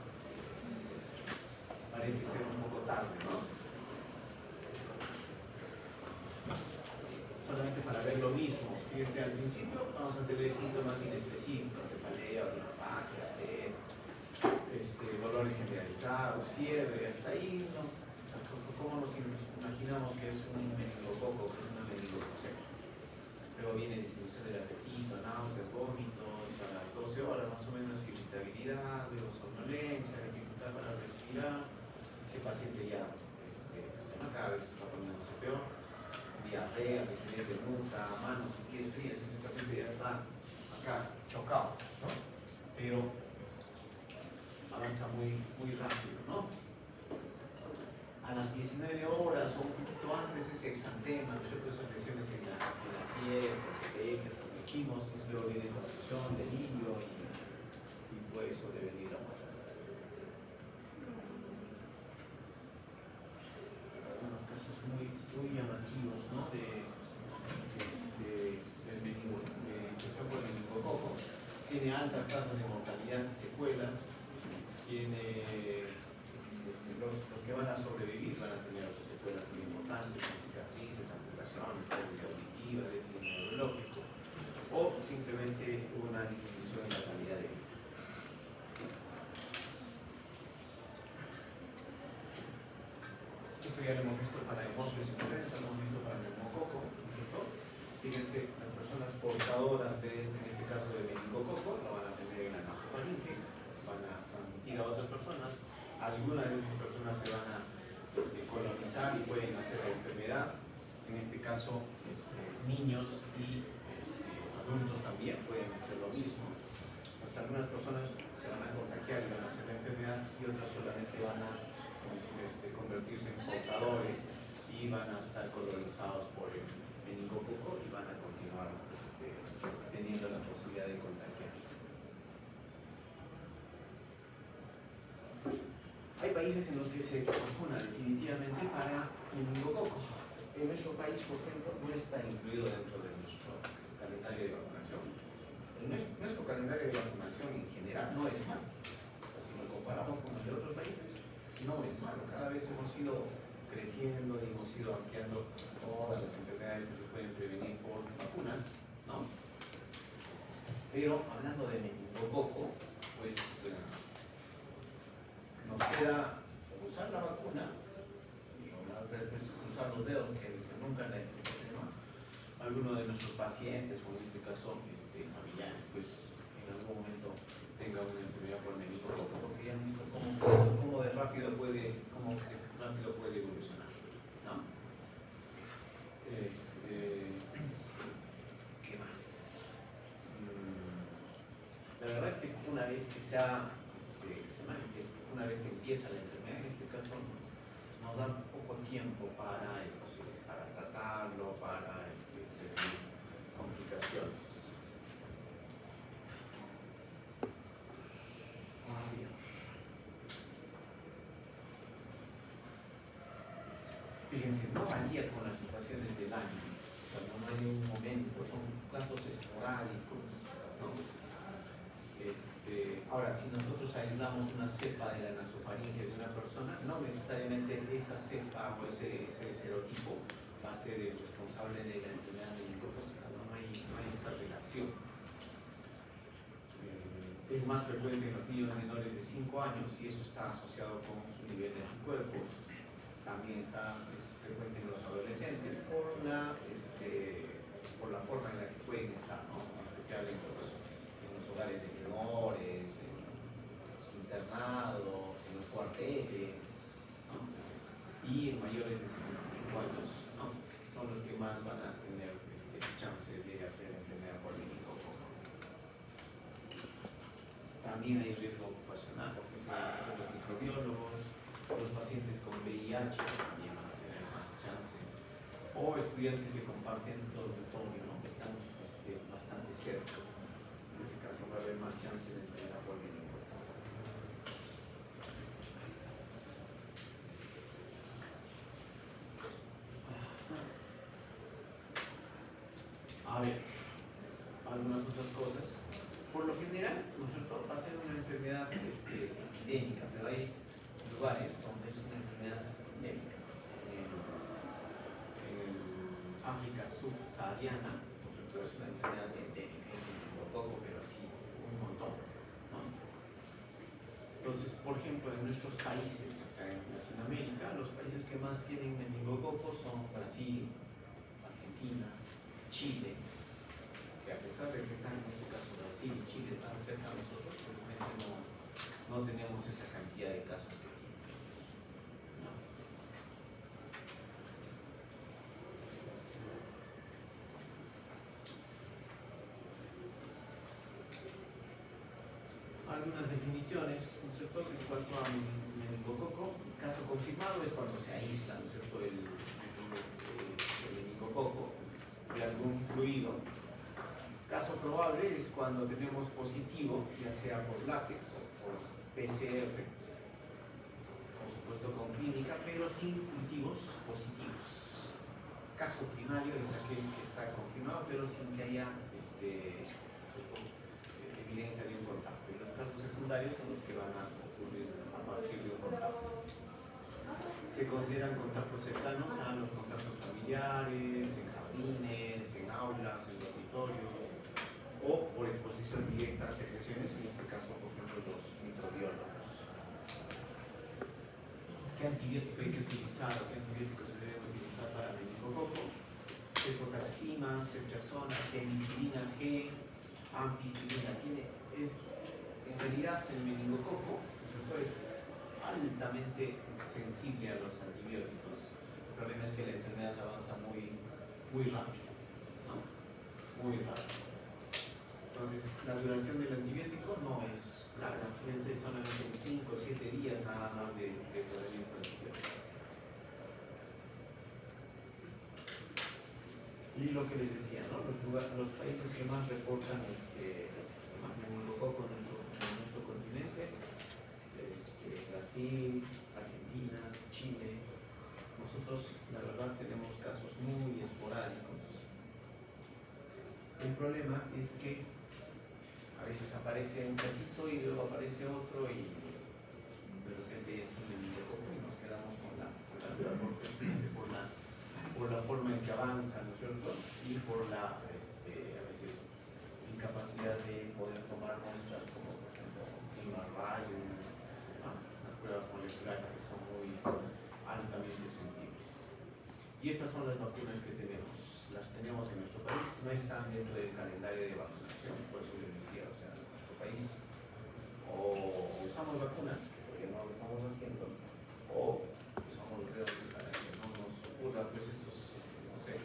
parece ser un poco tarde, ¿no? Solamente para ver lo mismo, fíjense, al principio vamos a tener síntomas inespecíficos, cefalea, odinofagia, sed, hospitalizados, fiebre, hasta ahí, ¿no? ¿Cómo nos imaginamos que es un meningococo, que es una meningococele? Luego viene disminución del apetito, náuseas, vómitos, a las 12 horas más o menos irritabilidad, luego somnolencia, dificultad para respirar. Ese paciente ya cada vez está poniéndose peor, diarrea, rigidez de nuca, manos y pies frías, ese paciente ya está acá chocado, ¿no? Pero avanza muy rápido, ¿no? A las 19 horas o un poquito antes ese exantema, ¿no es cierto? Esas lesiones en la piel, pequeñas, como dijimos, y luego viene confusión, delirio y puede sobrevenir la muerte. Algunos casos muy llamativos, ¿no? Del infección por meningococo. Tiene altas tasas de mortalidad y secuelas, tiene los que van a sobrevivir van a tener otras secuelas muy importantes, cicatrices, amputaciones, pérdida auditiva, déficit neurológico, o simplemente una disminución en la calidad de vida. Esto ya lo hemos visto para hemófilos influenza, lo hemos visto para el neumococo, ¿no es cierto? Fíjense, las personas portadoras en este caso de meningococo, lo van a tener en la nasofaringe, van a transmitir a otras personas. Algunas de esas personas se van a colonizar y pueden hacer la enfermedad. En este caso, niños y adultos también pueden hacer lo mismo. Pues algunas personas se van a contagiar y van a hacer la enfermedad y otras solamente van a convertirse en portadores y van a estar colonizados por el meningococo y van a continuar teniendo la posibilidad de contagiar. Hay países en los que se vacuna definitivamente para meningococo. En nuestro país, por ejemplo, no está incluido dentro de nuestro calendario de vacunación. Nuestro calendario de vacunación en general no es malo. O sea, si lo comparamos con el de otros países, no es malo. Cada vez hemos ido creciendo y hemos ido ampliando todas las enfermedades que se pueden prevenir por vacunas, ¿no? Pero hablando de meningococo, pues nos queda usar la vacuna y la otra vez pues, cruzar los dedos que nunca le alguno de nuestros pacientes o en este caso familiares pues en algún momento tenga una enfermedad por meningococo, porque ya han visto cómo de rápido puede evolucionar, ¿no? ¿Qué más? La verdad es que una vez que una vez que empieza la enfermedad, en este caso nos da poco tiempo para tratarlo, para prevenir complicaciones. Fíjense, no varía con las estaciones del año, o sea, no hay un momento, son casos esporádicos, ¿no? Ahora, si nosotros aislamos una cepa de la nasofaringe de una persona, no necesariamente esa cepa o ese serotipo va a ser el responsable de la enfermedad meningocócica, no hay esa relación. Es más frecuente en los niños menores de 5 años y eso está asociado con su nivel de anticuerpos. También es frecuente en los adolescentes por la forma en la que pueden estar, ¿no? En especial en los hogares de menores, en los internados, en los cuarteles, ¿no? Y en mayores de 65 años, ¿no? Son los que más van a tener chance de hacer enfermedad por meningococo. También hay riesgo ocupacional, por ejemplo, son los microbiólogos, los pacientes con VIH también van a tener más chance, o estudiantes que comparten dormitorio, ¿no? Que están bastante cerca. En ese caso va a haber más chance de enfermedad por meningococo. A ver, algunas otras cosas. Por lo general, ¿no es cierto?, va a ser una enfermedad epidémica, pero hay lugares donde es una enfermedad endémica. En África subsahariana, ¿no es cierto?, es una enfermedad endémica, poco, pero sí un montón, ¿no? Entonces, por ejemplo, en nuestros países, acá en Latinoamérica, los países que más tienen meningococos son Brasil, Argentina, Chile, que a pesar de que están en este caso Brasil y Chile están cerca de nosotros, realmente no tenemos esa cantidad de casos que tienen. ¿No? Algunas definiciones, ¿no es cierto?, en cuanto a meningococo. Caso confirmado es cuando se aísla, ¿no es cierto?, el meningococo de algún fluido. Caso probable es cuando tenemos positivo, ya sea por látex o por PCR, por supuesto con clínica, pero sin cultivos positivos. Caso primario es aquel que está confirmado, pero sin que haya evidencia de un contacto. Y los casos secundarios son los que van a ocurrir a partir de un contacto. Se consideran contactos cercanos a los contactos familiares, en jardines, en aulas, en dormitorios, o por exposición directa a secreciones, en este caso, por ejemplo, los microbiólogos. ¿Qué antibiótico hay que utilizar o qué antibiótico se debe utilizar para meningococo? Cefotaxima, ceftriaxona, penicilina G, ampicilina. En realidad, el meningococo es altamente sensible a los antibióticos. El problema es que la enfermedad avanza muy rápido, ¿no? Muy rápido. Entonces, la duración del antibiótico no es larga, fíjense, solamente 5 o 7 días nada más de tratamiento de antibióticos. Y lo que les decía, ¿no?, los países que más reportan meningococo en nuestro continente, Brasil, Argentina, Chile. Nosotros, la verdad, tenemos casos muy esporádicos. El problema es que a veces aparece un casito y luego aparece otro y de repente es un meningococo y nos quedamos con la duda por la forma en que avanza, ¿no es cierto? Y por la a veces incapacidad de poder tomar muestras como por ejemplo las pruebas moleculares que son muy altamente sensibles. Y estas son las vacunas que tenemos. Las tenemos en nuestro país, no están dentro del calendario de vacunación, por eso les decía, o sea, en nuestro país o usamos vacunas, porque no lo estamos haciendo, o usamos redes para que no nos ocurra, pues esos, no sé,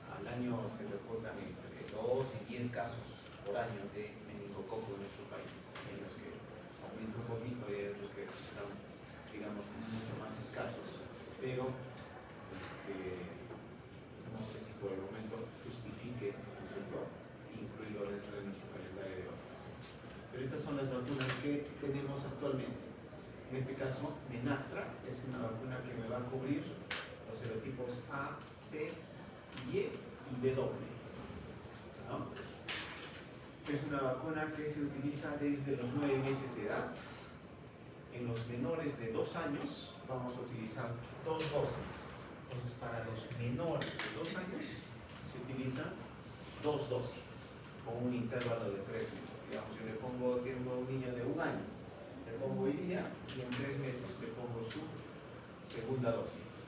al año se reportan entre 2 y 10 casos por año de meningococo en nuestro país, en los que aumenta un poquito y hay otros que están, digamos, mucho más escasos, pero no sé si por el momento justifique, ¿no es cierto?, incluirlo dentro de nuestro calendario de vacunación. Pero estas son las vacunas que tenemos actualmente. En este caso, Menactra es una vacuna que me va a cubrir los serotipos A, C, Y y W, ¿no? Es una vacuna que se utiliza desde los 9 meses de edad. En los menores de 2 años vamos a utilizar 2 dosis. Entonces, para los menores de 2 años se utilizan 2 dosis con un intervalo de 3 meses. Digamos, yo tengo un niño de 1 año, le pongo hoy día y en 3 meses le pongo su segunda dosis.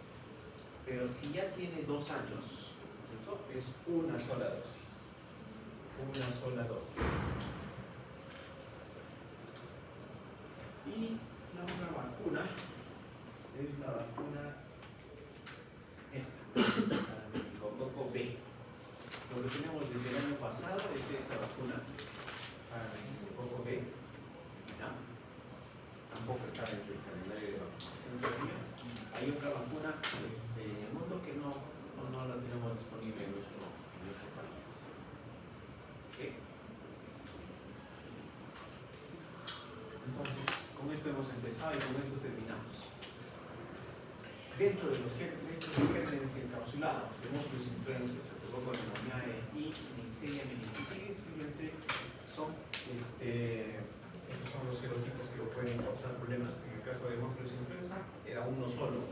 Pero si ya tiene 2 años, ¿cierto?, es una sola dosis. Una sola dosis. Y la otra vacuna es la vacuna para meningococo B. Lo que tenemos desde el año pasado es esta vacuna para meningococo B. ¿Ya? Tampoco está dentro del calendario de vacunación todavía. Hay otra vacuna en el mundo que no la tenemos disponible en nuestro país. ¿Okay? Entonces, con esto hemos empezado y con esto terminamos. Dentro de estos gérmenes encapsulados, Haemophilus influenzae, Streptococcus pneumoniae y Neisseria meningitidis, fíjense, estos son los serotipos que pueden causar problemas. En el caso de Haemophilus influenza era uno solo,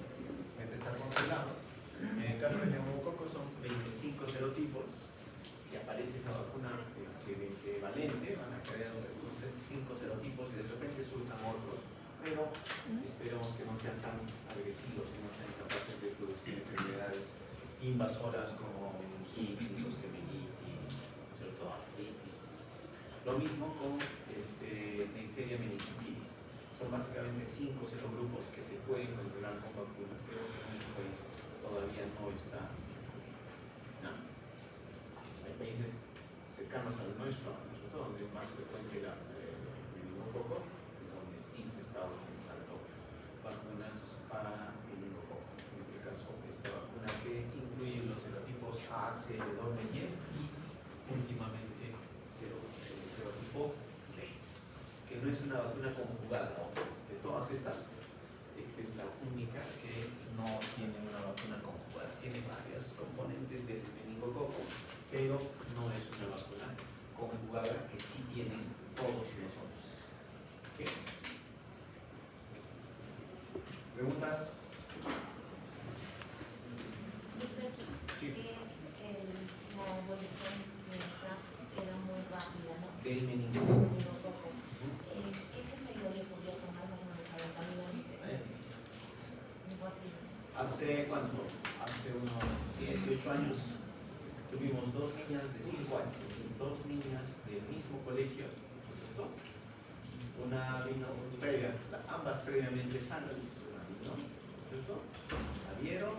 está congelado. En el caso de neumococo son 25 serotipos. Si aparece esa vacuna valente, van a crear esos 5 serotipos y de repente surjan otros pero esperemos que no sean tan agresivos, que no sean capaces de producir enfermedades invasoras como meningitis, osteomelitis, sobre todo artritis. Lo mismo con Neisseria meningitidis. Son básicamente 5 serogrupos que se pueden controlar con vacuna, pero que en nuestro país todavía no está. No. Hay países cercanos al nuestro, donde es más frecuente el meningococo, donde sí se está utilizando vacunas para meningococo. En este caso, esta vacuna que incluye los serotipos A, C, W y últimamente serotipo B, que no es una vacuna conjugada. De todas estas, esta es la única que no tiene una vacuna conjugada. Tiene varios componentes del meningococo, pero no es una vacuna conjugada que sí tienen todos nosotros. ¿Okay? ¿Preguntas? Sí. La evolución era muy rápida, ¿no? Del meningococo. ¿Qué categoría podría tomar más o menos para caminar? ¿Hace cuánto? Hace unos 7, 8 años tuvimos 2 niñas de 5 años, es decir, 2 niñas del mismo colegio, ¿no es cierto? Una vino previa, ambas previamente sanas, una vino, ¿no es cierto? La vieron,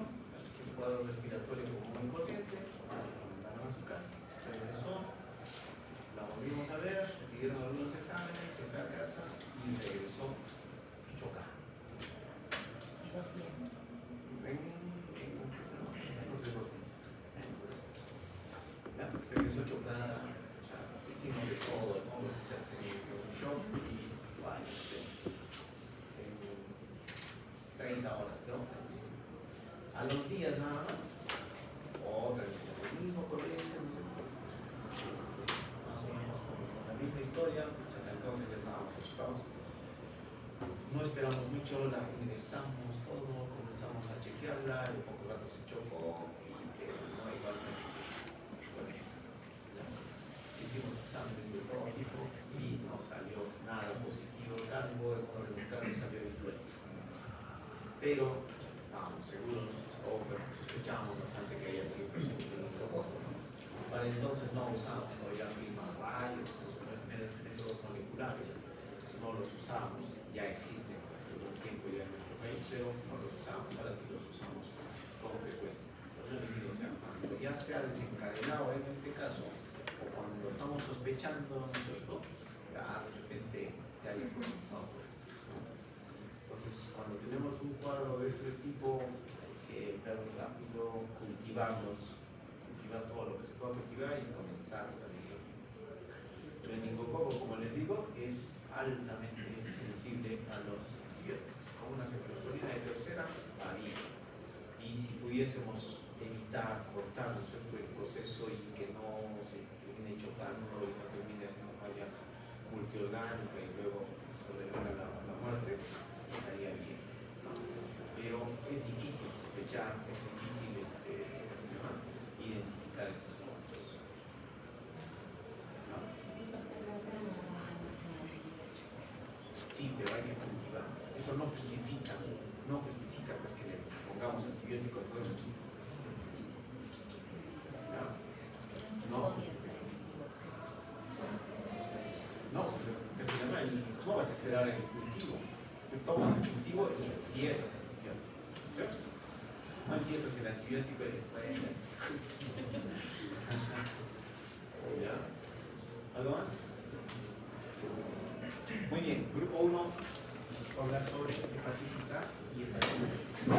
sin cuadro respiratorio común y corriente, la mandaron a su casa, regresó, la volvimos a ver, le pidieron algunos exámenes, se fue a casa y regresó chocada. Menos de 2 meses. Regresó chocada, o sea, hicimos de todo, ¿no? Lo que se hace en un shock y falleció en 30 horas, pero falleció. A los días nada más, otra vez en el mismo colegio, no sé, más o menos con la misma historia, entonces ya estábamos asustados. No esperamos mucho, la ingresamos todo, comenzamos a chequearla, en poco rato se chocó y no igual falleció. Hicimos exámenes de todo tipo y no salió nada positivo, salvo en uno de los casos salió influenza. Pero estábamos seguros, o sospechábamos bastante que haya sido un meningococo. Para entonces no usábamos todavía FilmArray, esos métodos moleculares, no los usábamos, ya existen hace un tiempo ya en nuestro país, pero no los usamos, ahora sí los usamos con frecuencia. Entonces, o sea, cuando ya se ha desencadenado en este caso, o cuando estamos sospechando, ¿no es cierto? Ya de repente ya haya comenzado. ¿No? Entonces, cuando tenemos un cuadro de ese tipo, hay que ver rápido, cultivar todo lo que se pueda cultivar y comenzar el antibiótico. El meningococo, como les digo, es altamente sensible a los antibióticos. Con una cefalosporina de tercera va bien. Y si pudiésemos evitar, cortar, ¿no es cierto?, el proceso y que no se termine chocando y no termine haciendo falla multiorgánica y luego sobrevenga la muerte, estaría bien. Pero es difícil sospechar, es difícil identificar estos puntos. ¿No? Sí, pero hay que cultivarlos. Eso no justifica pues que le pongamos antibiótico a todo el mundo. No, pues se llama no vas a esperar el cultivo. Tú tomas el cultivo y empiezas el antibiótico. ¿Cierto? No empiezas el antibiótico y después. ¿Ya? ¿Algo más? Muy bien, grupo 1, hablar sobre hepatitis A y hepatitis B.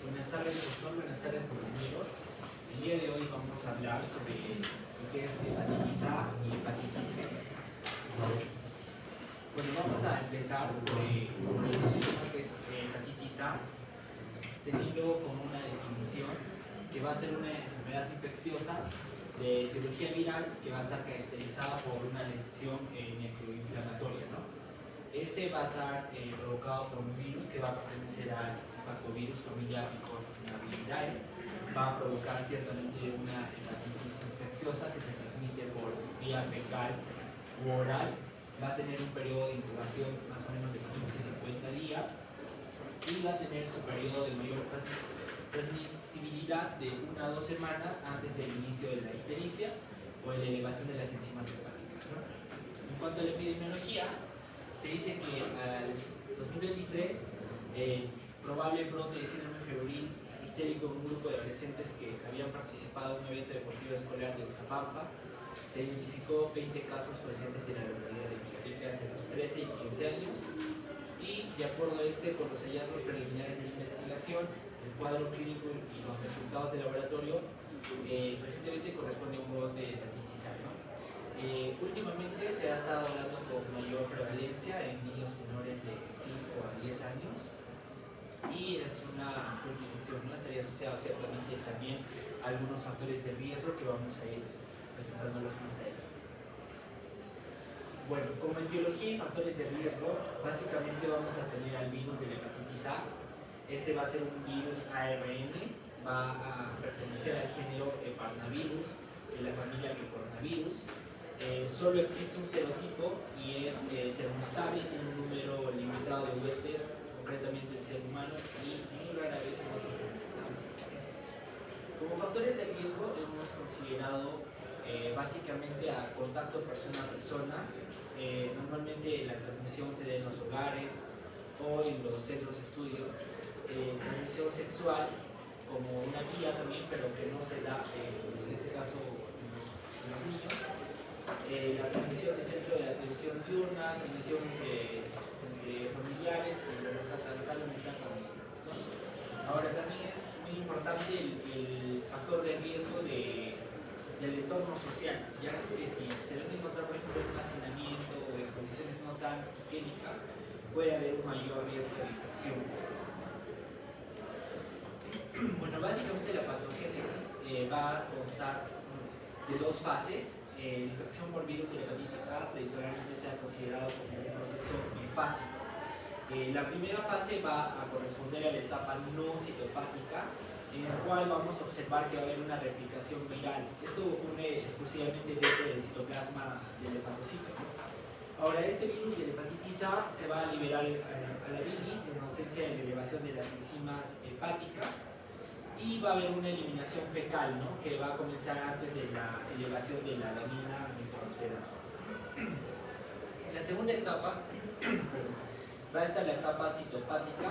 Buenas tardes, doctor. Buenas tardes, compañeros. El día de hoy vamos a hablar sobre lo que es hepatitis A y hepatitis B. Bueno, vamos a empezar con el sistema que es hepatitis A, teniendo como una definición que va a ser una enfermedad infecciosa de etiología viral que va a estar caracterizada por una lesión necroinflamatoria, ¿no? Este va a estar provocado por un virus que va a pertenecer al pacovirus familia Picornaviridae. Va a provocar ciertamente una hepatitis infecciosa que se transmite por vía fecal u oral. Va a tener un periodo de incubación más o menos de 15-50 días y va a tener su periodo de mayor transmisibilidad de 1 a 2 semanas antes del inicio de la ictericia o de la elevación de las enzimas hepáticas, ¿no? En cuanto a la epidemiología, se dice que al 2023 probable brote de síndrome febril ictérico en un grupo de adolescentes que habían participado en un evento deportivo escolar de Oxapampa. Se identificó 20 casos presentes de la localidad de Villarrica entre los 13 y 15 años y de acuerdo a con los hallazgos preliminares de la investigación, el cuadro clínico y los resultados de laboratorio presentemente corresponde a un brote de hepatitis A, ¿no? Últimamente se ha estado dando con mayor prevalencia en niños menores de 5 a 10 años y es una fuerte infección, ¿no? Estaría asociado ciertamente también a algunos factores de riesgo que vamos a ir presentándolos más adelante. Bueno, como etiología y factores de riesgo, básicamente vamos a tener al virus de la hepatitis A. Este va a ser un virus ARN, va a pertenecer al género Parnavirus, de la familia Picornavirus. Solo existe un serotipo y es termoestable, tiene un número limitado de huéspedes, concretamente el ser humano, y muy rara vez en otros organismos. Como factores de riesgo hemos considerado básicamente a contacto persona a persona. Normalmente la transmisión se da en los hogares o en los centros de estudio. Transmisión sexual como una guía también, pero que no se da en este caso en los niños. La transmisión de centro de atención diurna, transmisión entre familiares y localmente familiares, ¿no? Ahora también es muy importante el factor de riesgo del entorno social, ya que si se debe encontrar por ejemplo en un hacinamiento o en condiciones no tan higiénicas, puede haber un mayor riesgo de infección. Bueno, básicamente la patogénesis va a constar de 2 fases. La infección por virus de la hepatitis A tradicionalmente se ha considerado como un proceso bifásico. La primera fase va a corresponder a la etapa no citopática, en la cual vamos a observar que va a haber una replicación viral. Esto ocurre exclusivamente dentro del citoplasma del hepatocito. Ahora, este virus de la hepatitis A se va a liberar a la bilis en ausencia de la elevación de las enzimas hepáticas y va a haber una eliminación fecal, ¿no? Que va a comenzar antes de la elevación de la alanina nitrotransferasa. En la segunda etapa va a estar la etapa citopática,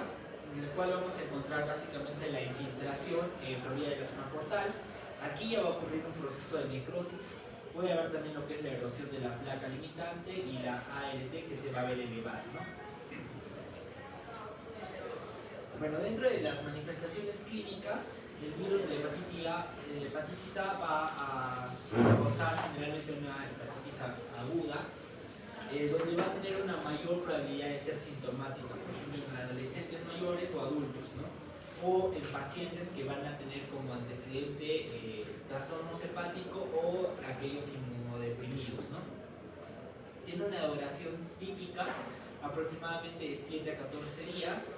en la cual vamos a encontrar básicamente la infiltración por vía de la zona portal. Aquí ya va a ocurrir un proceso de necrosis. Puede haber también lo que es la erosión de la placa limitante y la ALT que se va a ver elevada, ¿no? Bueno, dentro de las manifestaciones clínicas, el virus de la hepatitis A va a causar generalmente una hepatitis aguda, donde va a tener una mayor probabilidad de ser sintomática, por ejemplo en adolescentes mayores o adultos, ¿no? O en pacientes que van a tener como antecedente trastornos hepáticos o aquellos inmunodeprimidos, ¿no? Tiene una duración típica aproximadamente de 7 a 14 días.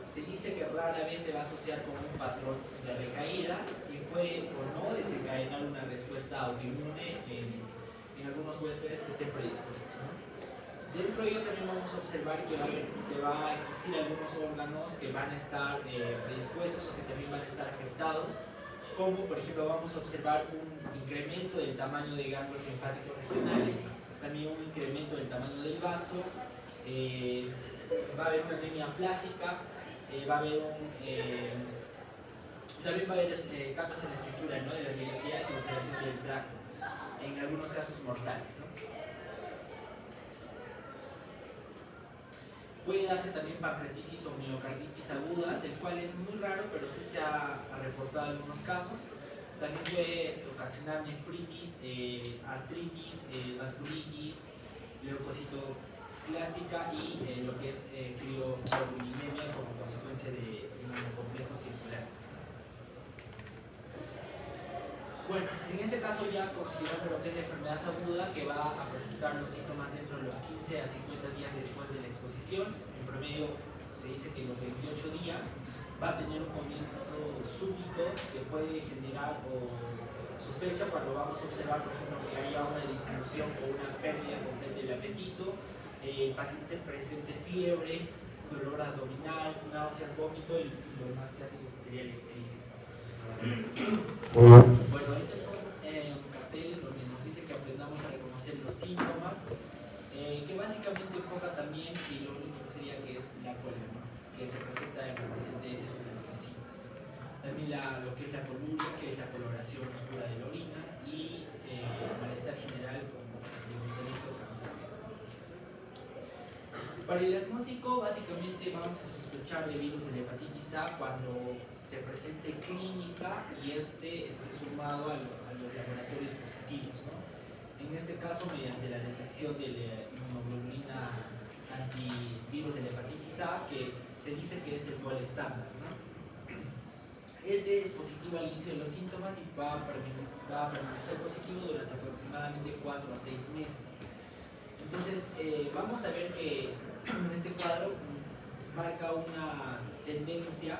Se dice que rara vez se va a asociar con un patrón de recaída y puede o no desencadenar una respuesta autoinmune en algunos huéspedes que estén predispuestos, ¿no? Dentro de ello también vamos a observar que va a existir algunos órganos que van a estar predispuestos o que también van a estar afectados, como por ejemplo vamos a observar un incremento del tamaño de ganglios linfáticos regionales, también un incremento del tamaño del vaso, va a haber una anemia plástica, va a haber también va a haber cambios en la estructura, ¿no? De las velocidades y observación del tracto, en algunos casos mortales, ¿no? Puede darse también pancreatitis o miocarditis agudas, el cual es muy raro, pero sí se ha reportado en algunos casos. También puede ocasionar nefritis, artritis, vasculitis, leucocitoplástica y lo que es crioglobulinemia como consecuencia de un complejo circular. Bueno, en este caso ya considerando lo que es la enfermedad aguda que va a presentar los síntomas dentro de los 15 a 50 días después de la exposición. En promedio se dice que en los 28 días va a tener un comienzo súbito que puede generar o sospecha cuando vamos a observar, por ejemplo, que haya una disminución o una pérdida completa del apetito, el paciente presente fiebre, dolor abdominal, náuseas, vómito y lo más clásico que sería el ictericia. Bueno, este es un cartel donde nos dice que aprendamos a reconocer los síntomas, que básicamente enfoca también, y lo único que sería que es la cólera, ¿no? Que se presenta en la presente de heces blanquecinas. También lo que es la coluria, que es la coloración oscura de la orina, y malestar general con debilitamiento o cansancio. Para el diagnóstico, básicamente vamos a sospechar de virus de la hepatitis A cuando se presente clínica y esté sumado a los laboratorios positivos, ¿no? En este caso, mediante la detección de la inmunoglobulina antivirus de la hepatitis A, que se dice que es el dual estándar, ¿no? Este es positivo al inicio de los síntomas y va a permanecer positivo durante aproximadamente 4 a 6 meses. Entonces, vamos a ver que en este cuadro marca una tendencia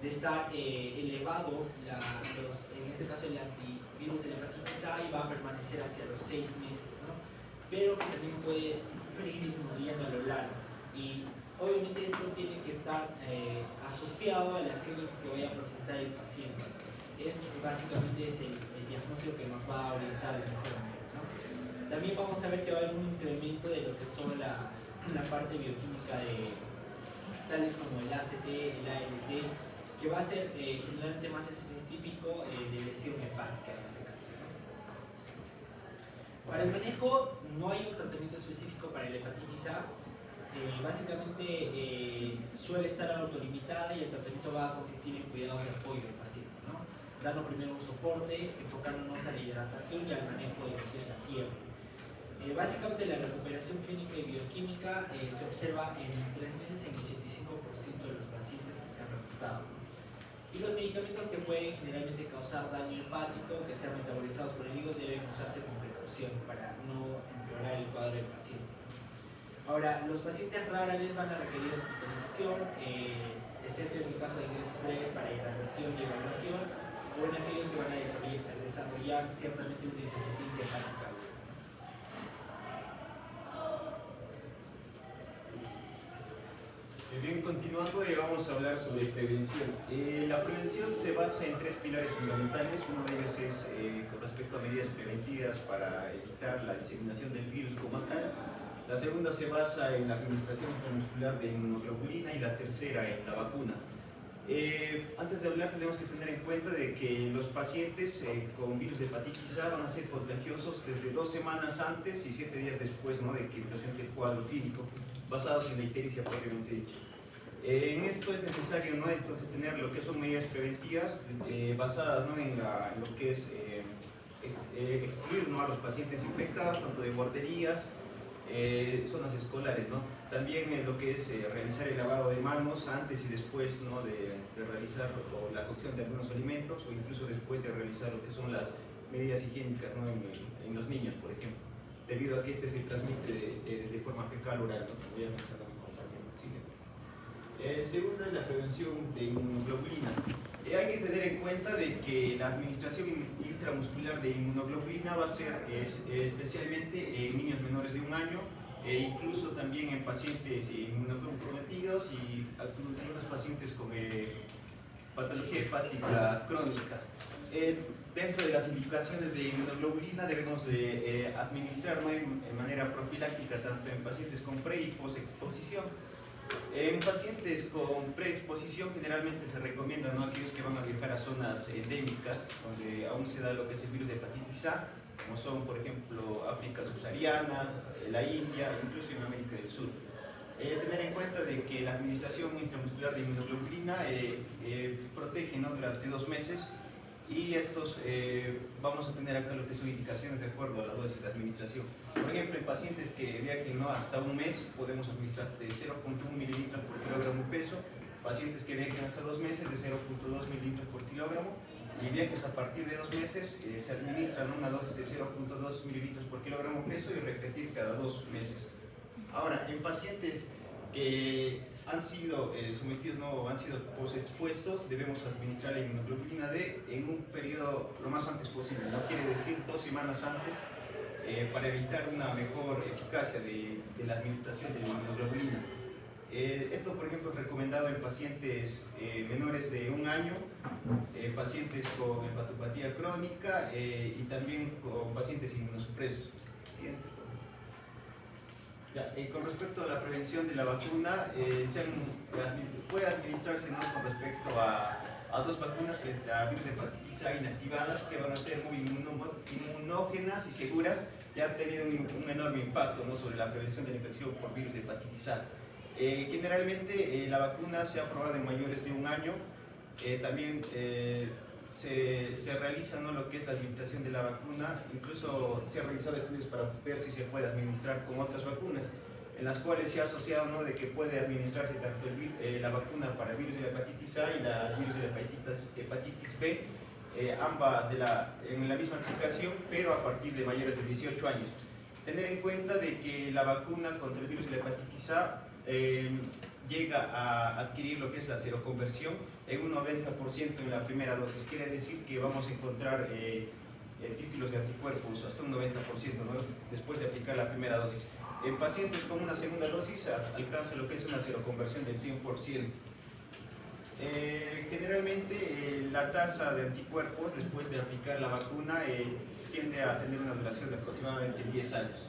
de estar elevado, en este caso el antivirus de la hepatitis A, y va a permanecer hacia los 6 meses, ¿no? Pero que también puede ir disminuyendo a lo largo. Y obviamente esto tiene que estar asociado a la clínica que vaya a presentar el paciente. Básicamente es el diagnóstico que nos va a orientar de mejor manera, ¿no? También vamos a ver que va a haber un incremento de lo que son la parte bioquímica tales como el ACT, el ALT, que va a ser generalmente más específico de lesión hepática en este caso, ¿no? Para el manejo no hay un tratamiento específico para la hepatitis A. Básicamente suele estar autolimitada y el tratamiento va a consistir en cuidados de apoyo del paciente, ¿no? Dando primero un soporte, enfocándonos a la hidratación y al manejo de lo que es la fiebre. Básicamente la recuperación clínica y bioquímica se observa en 3 meses en 85% de los pacientes que se han reportado. Y los medicamentos que pueden generalmente causar daño hepático, que sean metabolizados por el hígado, deben usarse con precaución para no empeorar el cuadro del paciente. Ahora, los pacientes rara vez van a requerir hospitalización, excepto en el caso de ingresos breves para hidratación y evaluación, o en aquellos que van a desarrollar ciertamente una insuficiencia hepática. Bien, continuando, vamos a hablar sobre prevención. La prevención se basa en 3 pilares fundamentales. Uno de ellos es con respecto a medidas preventivas para evitar la diseminación del virus como tal. La segunda se basa en la administración intramuscular de inmunoglobulina y la tercera en la vacuna. Antes de hablar tenemos que tener en cuenta de que los pacientes con virus de hepatitis A van a ser contagiosos desde 2 semanas antes y 7 días después, ¿no?, de que presente el cuadro clínico, basados en la ictericia propiamente dicha. En esto es necesario, ¿no?, entonces tener lo que son medidas preventivas basadas, ¿no?, en lo que es excluir, ¿no?, a los pacientes infectados, tanto de guarderías, zonas escolares, ¿no? También lo que es realizar el lavado de manos antes y después, ¿no?, de realizar la cocción de algunos alimentos, o incluso después de realizar lo que son las medidas higiénicas, ¿no?, en los niños, por ejemplo, debido a que este se transmite de forma fecal oral, ¿no?, como ya mencionó mi compañero. Segunda es la prevención de inmunoglobulina. Hay que tener en cuenta de que la administración intramuscular de inmunoglobulina va a ser especialmente en niños menores de 1 año, e incluso también en pacientes inmunocomprometidos y algunos pacientes con patología hepática crónica. Dentro de las indicaciones de inmunoglobulina debemos de administrar, ¿no?, en manera profiláctica tanto en pacientes con pre y post-exposición. En pacientes con preexposición generalmente se recomienda, ¿no?, aquellos que van a viajar a zonas endémicas donde aún se da lo que es el virus de hepatitis A, como son por ejemplo África subsahariana, la India, incluso en América del Sur. Tener en cuenta de que la administración intramuscular de inmunoglobulina protege, ¿no?, durante 2 meses, y estos vamos a tener acá lo que son indicaciones de acuerdo a la dosis de administración. Por ejemplo, en pacientes que viajen, ¿no?, hasta 1 mes, podemos administrar de 0.1 mililitros por kilogramo peso, pacientes que viajen hasta 2 meses de 0.2 mililitros por kilogramo, y viajes a partir de 2 meses se administran una dosis de 0.2 mililitros por kilogramo peso y repetir cada 2 meses. Ahora, en pacientes que han sido sometidos, no han sido posexpuestos, debemos administrar la inmunoglobulina D en un periodo lo más antes posible, no quiere decir 2 semanas antes, para evitar una mejor eficacia de la administración de la inmunoglobulina. Esto, por ejemplo, es recomendado en pacientes menores de 1 año, pacientes con hepatopatía crónica y también con pacientes inmunosupresos. Siguiente. Ya, con respecto a la prevención de la vacuna, puede administrarse, ¿no?, con respecto a 2 vacunas frente a virus de hepatitis A inactivadas, que van a ser muy inmunógenas y seguras, y han tenido un enorme impacto, ¿no?, sobre la prevención de la infección por virus de hepatitis A. Generalmente la vacuna se ha aprobado en mayores de 1 año. También se realiza, ¿no?, lo que es la administración de la vacuna. Incluso se han realizado estudios para ver si se puede administrar con otras vacunas, en las cuales se ha asociado, ¿no?, de que puede administrarse tanto la vacuna para el virus de la hepatitis A y el virus de la hepatitis B, ambas en la misma aplicación, pero a partir de mayores de 18 años. Tener en cuenta de que la vacuna contra el virus de la hepatitis A llega a adquirir lo que es la seroconversión en un 90% en la primera dosis. Quiere decir que vamos a encontrar títulos de anticuerpos hasta un 90%, ¿no?, después de aplicar la primera dosis. En pacientes con una segunda dosis alcanza lo que es una seroconversión del 100%. Generalmente la tasa de anticuerpos después de aplicar la vacuna tiende a tener una duración de aproximadamente 10 años.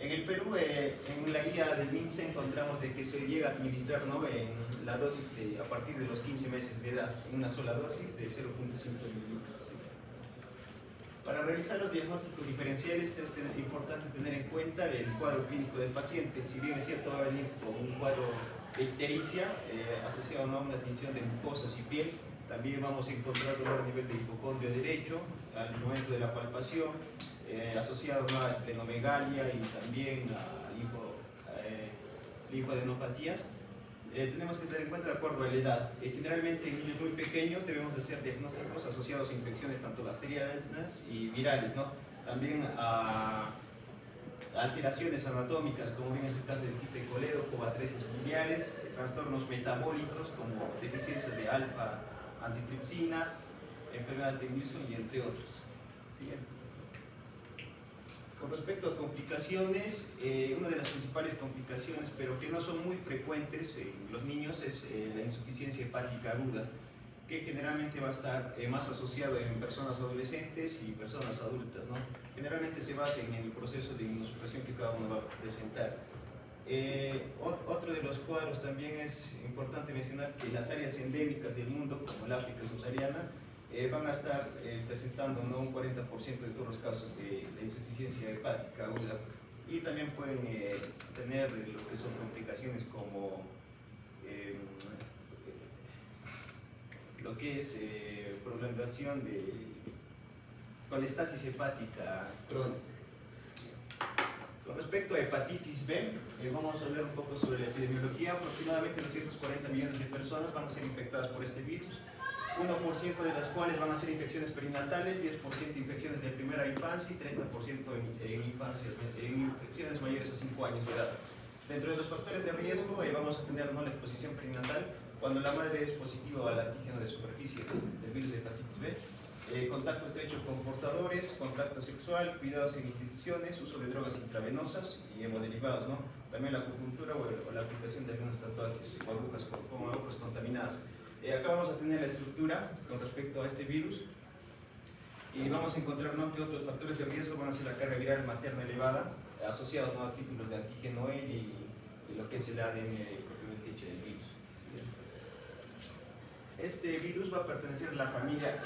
En el Perú, en la guía del MINSA encontramos de que se llega a administrar, ¿no?, en la dosis a partir de los 15 meses de edad, en una sola dosis de 0.5 mililitros. Para realizar los diagnósticos diferenciales es importante tener en cuenta el cuadro clínico del paciente. Si bien es cierto, va a venir con un cuadro de ictericia asociado, ¿no?, a una tinción de mucosas y piel, también vamos a encontrar dolor a nivel de hipocondrio derecho al momento de la palpación, asociado, ¿no?, a esplenomegalia y también a linfadenopatías. Tenemos que tener en cuenta de acuerdo a la edad. Generalmente en niños muy pequeños debemos hacer diagnósticos asociados a infecciones tanto bacterianas y virales, ¿no?, también a alteraciones anatómicas, como bien es el caso del quiste de Coledo, cobatresis biliares, trastornos metabólicos como deficiencia de alfa-antitripsina, enfermedades de Wilson y entre otros. Siguiente. Con respecto a complicaciones, una de las principales complicaciones, pero que no son muy frecuentes en los niños, es la insuficiencia hepática aguda, que generalmente va a estar más asociado en personas adolescentes y personas adultas, ¿no? Generalmente se basa en el proceso de inmunosupresión que cada uno va a presentar. Otro de los cuadros también es importante mencionar que las áreas endémicas del mundo, como el África subsahariana, van a estar presentando, ¿no?, un 40% de todos los casos de insuficiencia hepática aguda, y también pueden tener lo que son complicaciones como lo que es prolongación de colestasis hepática crónica. Con respecto a hepatitis B, vamos a hablar un poco sobre la epidemiología. Aproximadamente 240 millones de personas van a ser infectadas por este virus, 1% de las cuales van a ser infecciones perinatales, 10% infecciones de primera infancia y 30% en infecciones mayores a 5 años de edad. Dentro de los factores de riesgo vamos a tener, ¿no?, la exposición perinatal, cuando la madre es positiva al antígeno de superficie del virus de hepatitis B, contacto estrecho con portadores, contacto sexual, cuidados en instituciones, uso de drogas intravenosas y hemoderivados, ¿no?, también la acupuntura o la aplicación de algunos tatuajes o agujas con agujas contaminadas. Acá vamos a tener la estructura con respecto a este virus y vamos a encontrar, ¿no?, que otros factores de riesgo van a ser la carga viral materna elevada, asociados, ¿no?, a títulos de antígeno N y lo que es el ADN propiamente dicho del virus. Este virus va a pertenecer a la familia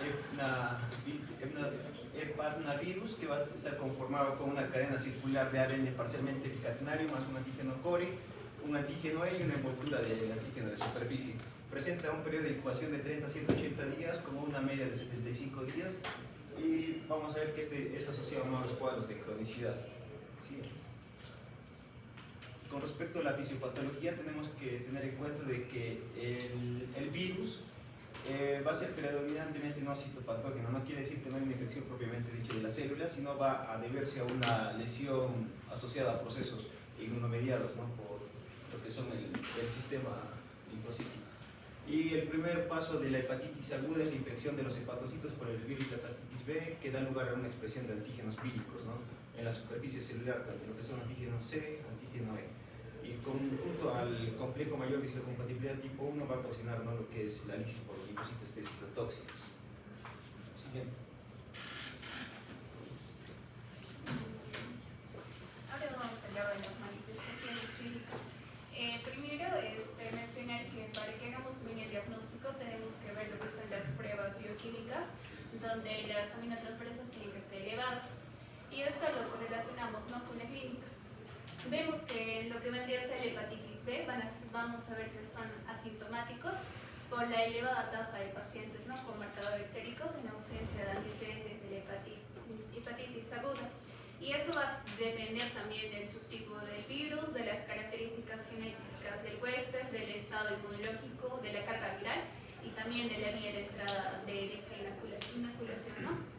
Hepatnavirus, que va a estar conformado con una cadena circular de ADN parcialmente bicatenario más un antígeno core, un antígeno E y una envoltura del antígeno de superficie. Presenta un periodo de incubación de 30 a 180 días, como una media de 75 días, y vamos a ver que este es asociado a los cuadros de cronicidad. ¿Sí? Con respecto a la fisiopatología, tenemos que tener en cuenta de que el virus va a ser predominantemente no citopatógeno. No quiere decir que no hay una infección propiamente dicha de las células, sino va a deberse a una lesión asociada a procesos inmunomediados, ¿no? Por lo que son el sistema linfocítico. Y el primer paso de la hepatitis aguda es la infección de los hepatocitos por el virus de hepatitis B, que da lugar a una expresión de antígenos víricos, ¿no? En la superficie celular, tanto lo que son antígeno C, antígeno E. Y junto al complejo mayor de histocompatibilidad tipo 1 va a ocasionar, ¿no?, lo que es la lisis por linfocitos T citotóxicos. Siguiente. Ahora vamos a hablar de las manifestaciones clínicas. Primero, mencionar que para que hagamos también el diagnóstico tenemos que ver lo que son las pruebas bioquímicas, donde las aminotransferasas tienen que estar elevadas. Y esto lo correlacionamos, ¿no?, con la clínica. Vemos que lo que vendría a ser la hepatitis B, vamos a ver que son asintomáticos por la elevada tasa de pacientes, ¿no?, con marcadores séricos en ausencia de antecedentes de la hepatitis aguda. Y eso va a depender también del subtipo del virus, de las características genéticas del huésped, del estado inmunológico, de la carga viral y también de la vía de entrada de dicha inoculación, ¿no?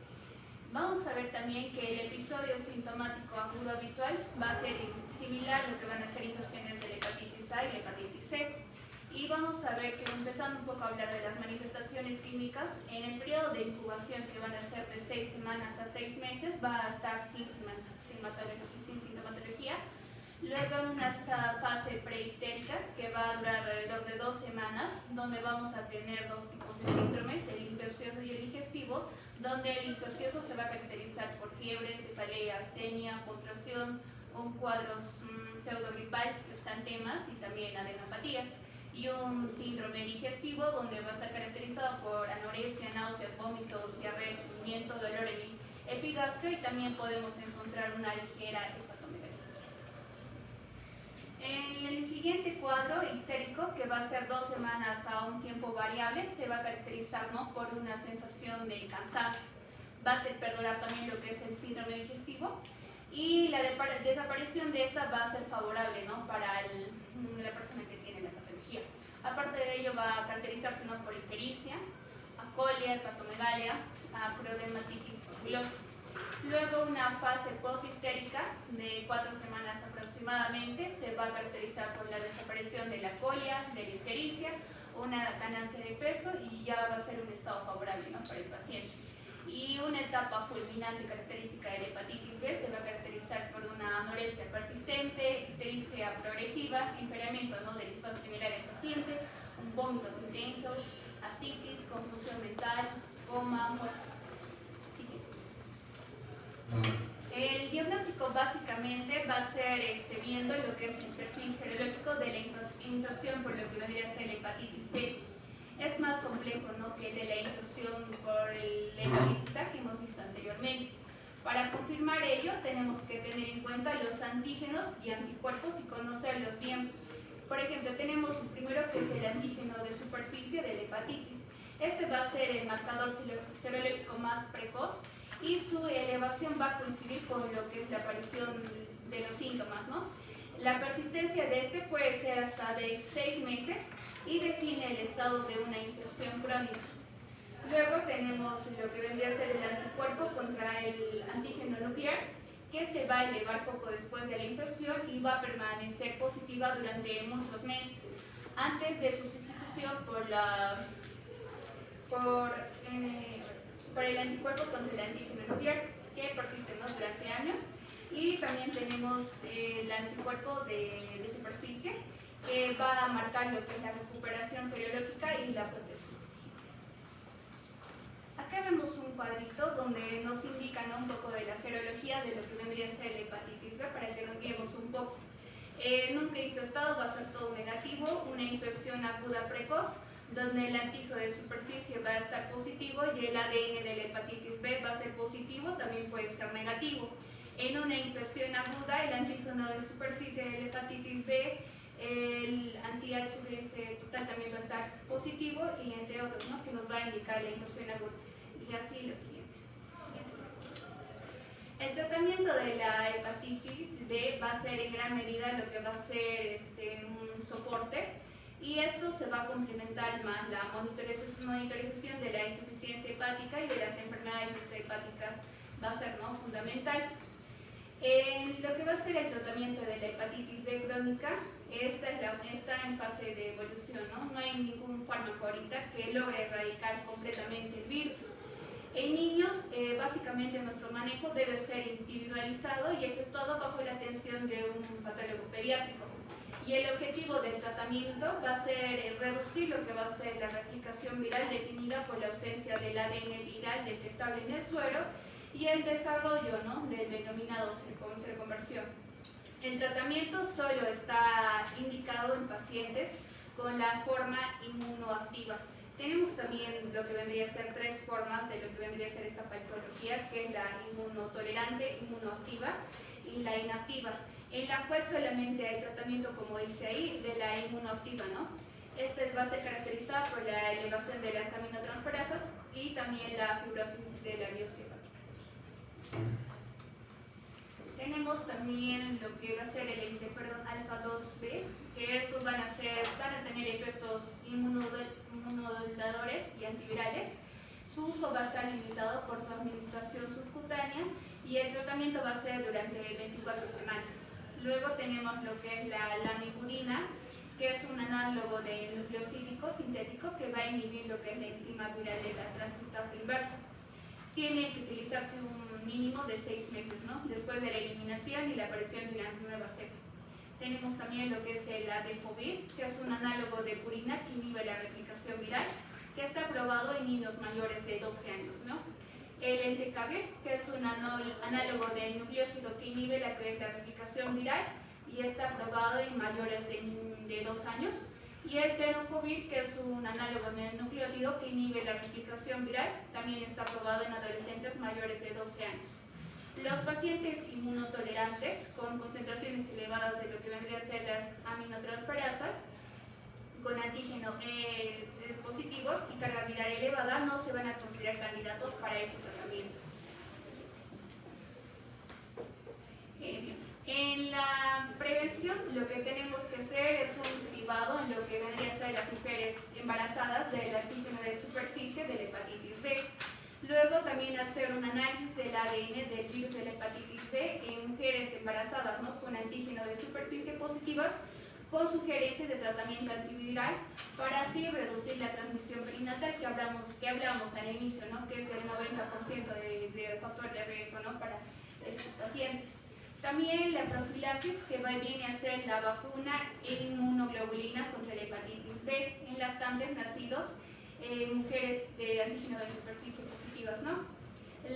Vamos a ver también que el episodio sintomático agudo habitual va a ser similar a lo que van a ser infecciones de la hepatitis A y la hepatitis C. Y vamos a ver que, empezando un poco a hablar de las manifestaciones clínicas, en el periodo de incubación, que van a ser de 6 semanas a 6 meses, va a estar sin sintomatología. Luego una fase preictérica, que va a durar alrededor de 2 semanas, donde vamos a tener 2 tipos de síndromes, el infeccioso y el digestivo, donde el infeccioso se va a caracterizar por fiebre, cefalea, astenia, postración, un cuadro pseudogripal, exantemas y también adenopatías. Y un síndrome digestivo donde va a estar caracterizado por anorexia, náuseas, vómitos, diarrea, estreñimiento, dolor en el epigastrio, y también podemos encontrar una ligera hepatomegalia. En el siguiente cuadro histérico, que va a ser 2 semanas a un tiempo variable, se va a caracterizar, ¿no?, por una sensación de cansancio. Va a perdurar también lo que es el síndrome digestivo, y la desaparición de esta va a ser favorable, ¿no?, para la persona que tiene la patología. Aparte de ello, va a caracterizarse, ¿no?, por ictericia, acolia, hepatomegalia, acrodermatitis tubulosa. Luego, una fase posthistérica de 4 semanas aproximadamente se va a caracterizar por la desaparición de la acolia, de la ictericia, una ganancia de peso, y ya va a ser un estado favorable, ¿no?, para el paciente. Y una etapa fulminante característica de la hepatitis B se va a caracterizar por una anorexia persistente, ictericia progresiva, empeoramiento, ¿no?, del estado general del paciente, vómitos intensos, ascitis, confusión mental, coma, muerte. El diagnóstico básicamente va a ser viendo lo que es el perfil serológico de la infección por lo que vendría a ser la hepatitis B. Es más complejo, ¿no?, que el de la infección por la hepatitis A que hemos visto anteriormente. Para confirmar ello, tenemos que tener en cuenta los antígenos y anticuerpos y conocerlos bien. Por ejemplo, tenemos el primero, que es el antígeno de superficie de la hepatitis. Este va a ser el marcador serológico más precoz, y su elevación va a coincidir con lo que es la aparición de los síntomas, ¿no? La persistencia de este puede ser hasta de 6 meses y define el estado de una infección crónica. Luego tenemos lo que vendría a ser el anticuerpo contra el antígeno nuclear, que se va a elevar poco después de la infección y va a permanecer positiva durante muchos meses, antes de su sustitución por el anticuerpo contra el antígeno nuclear, que persiste, ¿no?, durante años. Y también tenemos el anticuerpo de superficie, que va a marcar lo que es la recuperación serológica y la protección. Acá vemos un cuadrito donde nos indica, ¿no?, un poco de la serología de lo que vendría a ser la hepatitis B, para que nos guiemos un poco. Nunca infectado va a ser todo negativo, una infección aguda precoz, donde el antígeno de superficie va a estar positivo y el ADN de la hepatitis B va a ser positivo, también puede ser negativo. En una infección aguda, el antígeno de superficie de la hepatitis B el anti-HBs total también va a estar positivo y entre otros, ¿no? Que nos va a indicar la infección aguda. Y así los siguientes. El tratamiento de la hepatitis B va a ser en gran medida lo que va a ser un soporte, y esto se va a complementar más la monitorización de la insuficiencia hepática y de las enfermedades hepáticas va a ser, ¿no?, fundamental. En lo que va a ser el tratamiento de la hepatitis B crónica, está en fase de evolución, ¿no? No hay ningún fármaco ahorita que logre erradicar completamente el virus. En niños, básicamente nuestro manejo debe ser individualizado y efectuado bajo la atención de un patólogo pediátrico. Y el objetivo del tratamiento va a ser reducir lo que va a ser la replicación viral definida por la ausencia del ADN viral detectable en el suero y el desarrollo, ¿no?, del denominado seroconversión. El tratamiento solo está indicado en pacientes con la forma inmunoactiva. Tenemos también lo que vendría a ser 3 formas de lo que vendría a ser esta patología, que es la inmunotolerante, inmunoactiva y la inactiva, en la cual solamente hay tratamiento, como dice ahí, de la inmunoactiva, ¿no? Esta va a ser caracterizada por la elevación de las aminotransferasas y también la fibrosis de la biopsia hepática. Tenemos también lo que va a ser el interferón alfa 2B, que estos van a tener efectos inmunomoduladores y antivirales. Su uso va a estar limitado por su administración subcutánea y el tratamiento va a ser durante 24 semanas. Luego tenemos lo que es la lamivudina, que es un análogo de nucleosídico sintético que va a inhibir lo que es la enzima viral de la transcriptasa inversa. Tiene que utilizarse un mínimo de 6 meses, ¿no?, después de la eliminación y la aparición de una nueva cepa. Tenemos también lo que es el adefovir, que es un análogo de purina que inhibe la replicación viral, que está aprobado en niños mayores de 12 años, ¿no? El entecavir, que es un análogo del nucleósido que inhibe la replicación viral y está aprobado en mayores de 2 años. Y el tenofovir, que es un análogo del nucleótido que inhibe la replicación viral, también está aprobado en adolescentes mayores de 12 años. Los pacientes inmunotolerantes con concentraciones elevadas de lo que vendría a ser las aminotransferasas con antígeno positivos y carga viral elevada no se van a considerar candidatos para este tratamiento. En la prevención, lo que tenemos que hacer es un cribado en lo que vendría a ser las mujeres embarazadas del antígeno de superficie de la hepatitis B. Luego también hacer un análisis del ADN del virus de la hepatitis B en mujeres embarazadas, ¿no?, con antígeno de superficie positivas, con sugerencias de tratamiento antiviral para así reducir la transmisión perinatal que hablamos al inicio, ¿no?, que es el 90% de factor de riesgo, ¿no?, para estos pacientes. También la profilaxis, que viene a ser la vacuna e inmunoglobulina contra la hepatitis B en lactantes nacidos, mujeres de antígeno de superficie positivas, ¿no?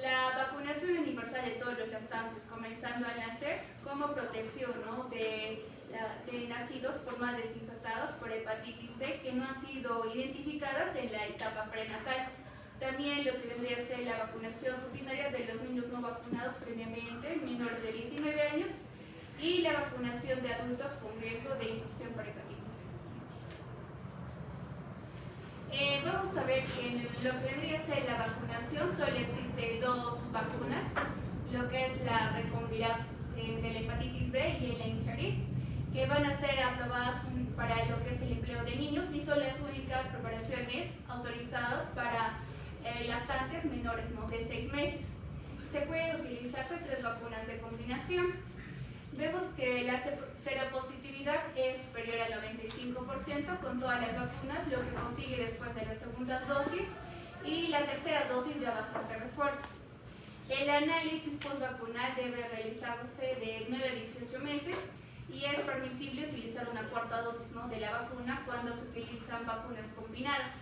La vacunación universal de todos los lactantes comenzando al nacer como protección, ¿no?, de nacidos por madres infectadas por hepatitis B que no han sido identificadas en la etapa prenatal. También lo que vendría a ser la vacunación rutinaria de los niños no vacunados previamente, menores de 19 años, y la vacunación de adultos con riesgo de infección por hepatitis. Vamos a ver que en lo que vendría a ser la vacunación solo existe 2 vacunas, lo que es la Reconviraf de la hepatitis B y el Engeris, que van a ser aprobadas para lo que es el empleo de niños y son las únicas preparaciones autorizadas para lactantes menores, ¿no?, de 6 meses. Se pueden utilizarse 3 vacunas de combinación. Vemos que la seropositividad es superior al 95% con todas las vacunas, lo que consigue después de la segunda dosis, y la tercera dosis ya va a ser de refuerzo. El análisis postvacunal debe realizarse de 9 a 18 meses y es permisible utilizar una 4ª dosis, ¿no?, de la vacuna cuando se utilizan vacunas combinadas.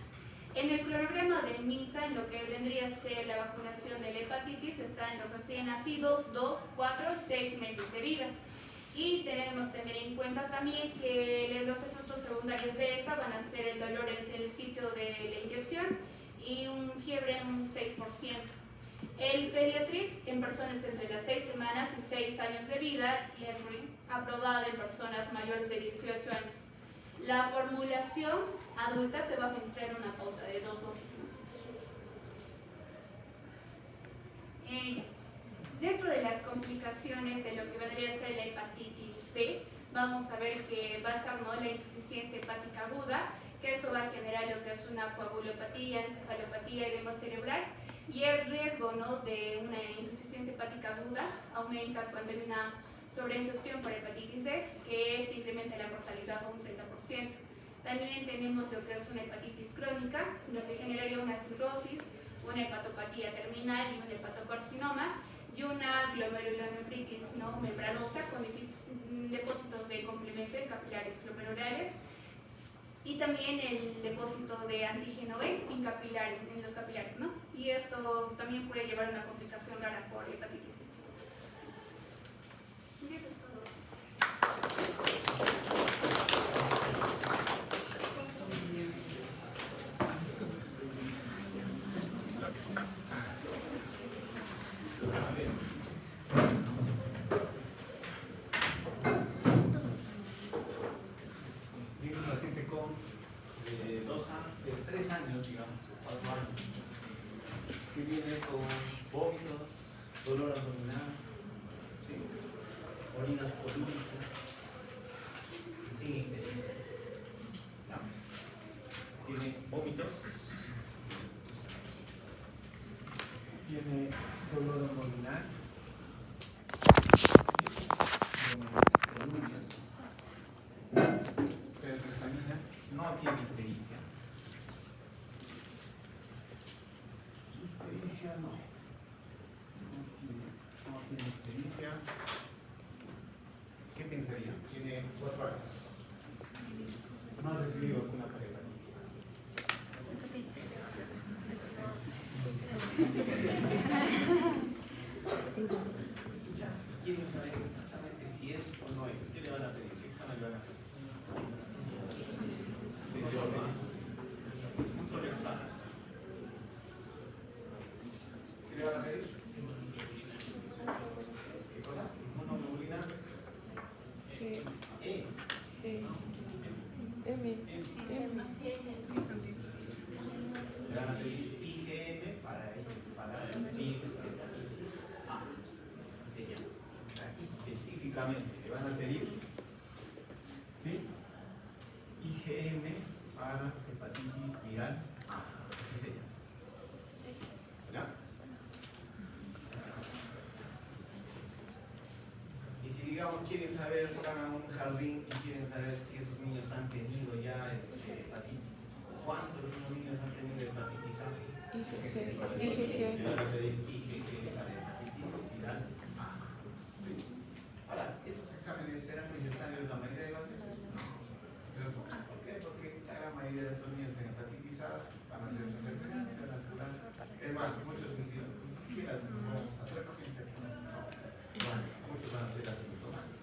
En el cronograma del MINSA, en lo que vendría a ser la vacunación de la hepatitis, está en los recién nacidos 2, 4 y 6 meses de vida. Y tenemos que tener en cuenta también que los efectos secundarios de esta van a ser el dolor en el sitio de la inyección y fiebre en un 6%. El Pediatrix en personas entre las 6 semanas y 6 años de vida y el RIN aprobado en personas mayores de 18 años. La formulación adulta se va a administrar en una pauta de 2 dosis. Dentro de las complicaciones de lo que vendría a ser la hepatitis B, vamos a ver que va a estar, ¿no?, la insuficiencia hepática aguda, que esto va a generar lo que es una coagulopatía, encefalopatía, edema cerebral, y el riesgo, ¿no?, de una insuficiencia hepática aguda aumenta cuando hay una sobreinfección por hepatitis D, que se incrementa la mortalidad con un 30%. También tenemos lo que es una hepatitis crónica, lo que generaría una cirrosis, una hepatopatía terminal y un hepatocarcinoma, y una glomerulonefritis, ¿no?, membranosa con depósitos de complemento en capilares glomerulares, y también el depósito de antígeno B en los capilares, ¿no? Y esto también puede llevar a una complicación rara por hepatitis C. Y eso es todo. Viene un paciente con 3 años, digamos, o 4 años, que viene con vómitos, dolor abdominal, ¿sí?, orinas políticas, sin ictericia. ¿Ya? Tiene vómitos, tiene dolor abdominal, no tiene ictericia. Ictericia no. No tiene ictericia. ¿Qué pensaría? Tiene 4 años. No ha recibido vacuna para hepatitis. Ya, si quieren saber exactamente si es o no es, ¿qué le van a pedir? ¿Qué examen le van a pedir? Un solo examen. ¿Qué le van a pedir? ¿Qué cosa? ¿Inmunoglobulina? E. Le van a pedir IgM para el virus de hepatitis A. Así se llama. O sea, específicamente le van a pedir, ¿sí?, IgM para hepatitis viral A. Así se llama. ¿Ya? Y si, digamos, quieren saber, van a un jardín y quieren saber si esos niños han tenido ya hepatitis, ¿cuántos de esos niños han tenido hepatitis A? Le van a pedir IgG para hepatitis viral A. ¿Sí? Ahora, ¿esos exámenes serán necesarios la mayoría de las veces? No. ¿Pero por qué? Porque la gran mayoría de estos niños con hepatitis A van a ser enfermedades natural. Es más, muchos ni siquiera vamos a recoger enfermedades. No. Bueno, muchos van a ser asintomáticos.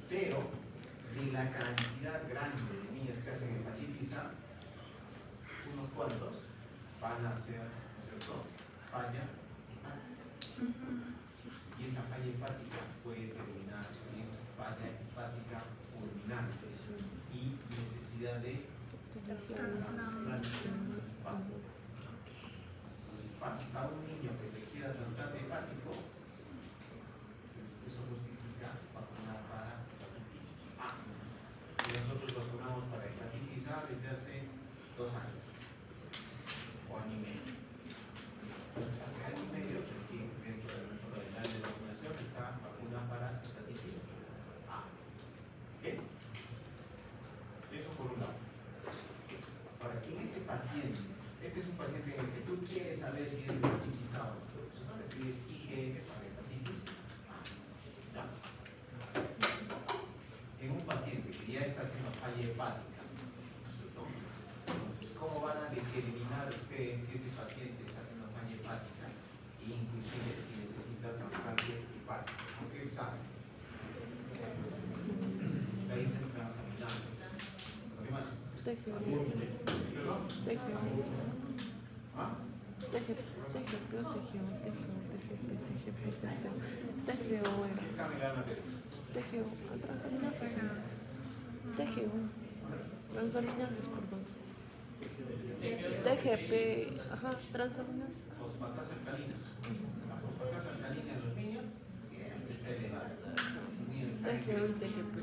Pero de la cantidad grande de niños que hacen hepatitis A, unos cuantos van a ser, ¿no es cierto?, falla hepática. Y esa falla hepática puede terminar en falla hepática fulminante y necesidad de trasplante hepático. Entonces, basta un niño que requiera trasplante hepático, eso justifica vacunar para hepatitis A. Y nosotros vacunamos para hepatitis A desde hace 2 años o año y medio. Entonces, hace año y medio que sí, dentro de nuestro calendario de vacunación está vacuna para hepatitis A. ¿Ok? Eso por un lado. Ahora, ¿quién es ese paciente? Este es un paciente en el que tú quieres saber si es hepatitis A o no. Entonces, no le pides IgM para hepatitis A. ¿Ya? En un paciente que ya está haciendo falla hepática, ¿no? Entonces, ¿cómo van a determinar ustedes si ese paciente está haciendo falla hepática e inclusive si necesita trasplante hepático? ¿Con qué examen? Ahí dicen lo que vamos a mirar. ¿Qué más? ¿Perdón? ¿Ah? ¿Qué examen le van a pedir? Transaminasas por dos. TGP, ajá, transaminasas. Fosfatasa alcalina. La fosfatasa alcalina en los niños siempre está elevada. Los niños están en TGO y crisis. TGP.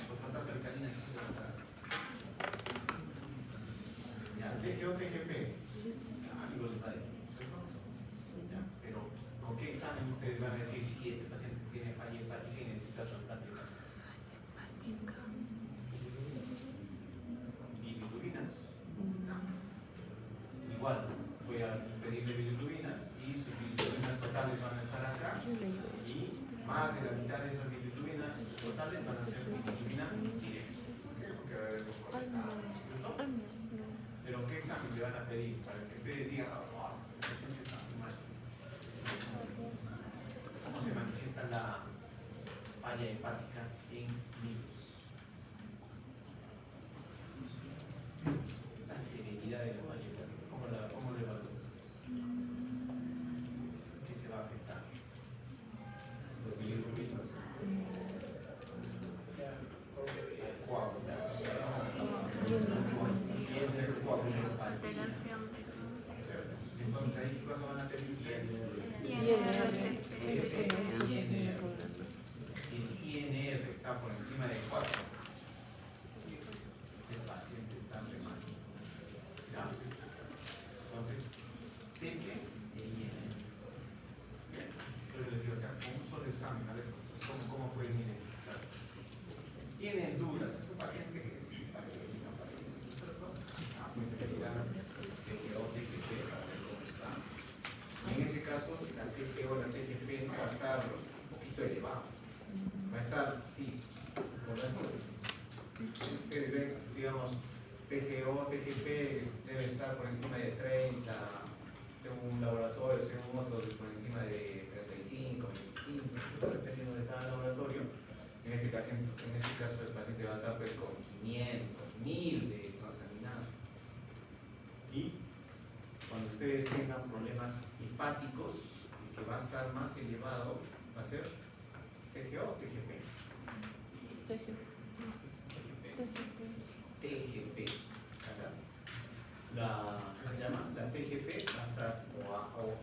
Fosfatasa alcalina siempre va a estar. Ya, TGO, TGP. Algo les va a decir, ¿cierto? Ya, pero ¿con qué examen ustedes van a decir si este paciente tiene falla hepática y necesita trasplante hepático? Bilirrubinas. Igual, voy a pedirle bilirrubinas y sus bilirrubinas totales van a estar acá y más de la mitad de esas bilirrubinas totales van a ser bilirrubina directa. Porque va a haber dos correstadas, ¿cierto? Pero ¿qué examen le van a pedir para que ustedes digan, oh, el paciente está muy mal? ¿Cómo se manifiesta la falla hepática en niños? La severidad de la falla hepática, ¿cómo lo evalúas? ¿Qué se va a afectar? Los bilirrubinos. Entonces, ¿ahí qué cosa van a pedir ustedes? Si el INR está por encima de 4, ese paciente está re mal. ¿Ya? Entonces, TG e INR. Bien. Entonces les digo, o sea, con un solo examen, a ver cómo pueden identificar. Tienen dudas, es un paciente que sí parece, no parece, ¿cierto? Muy determinado. TGO, TGP, para ver cómo está. En ese caso, la TGO, la TGP no va a estar un poquito elevado. Va a estar, sí, correcto. Ustedes ven, digamos, TGO, TGP debe estar por encima de 30, según un laboratorio, según otros por encima de 35, 25, dependiendo de cada laboratorio. En este caso el paciente va a estar pues, con 500, 1000 de transaminasas. Y cuando ustedes tengan problemas hepáticos, el que va a estar más elevado va a ser TGO o TGP. TGP. ¿Qué se llama? La TGP va a estar, o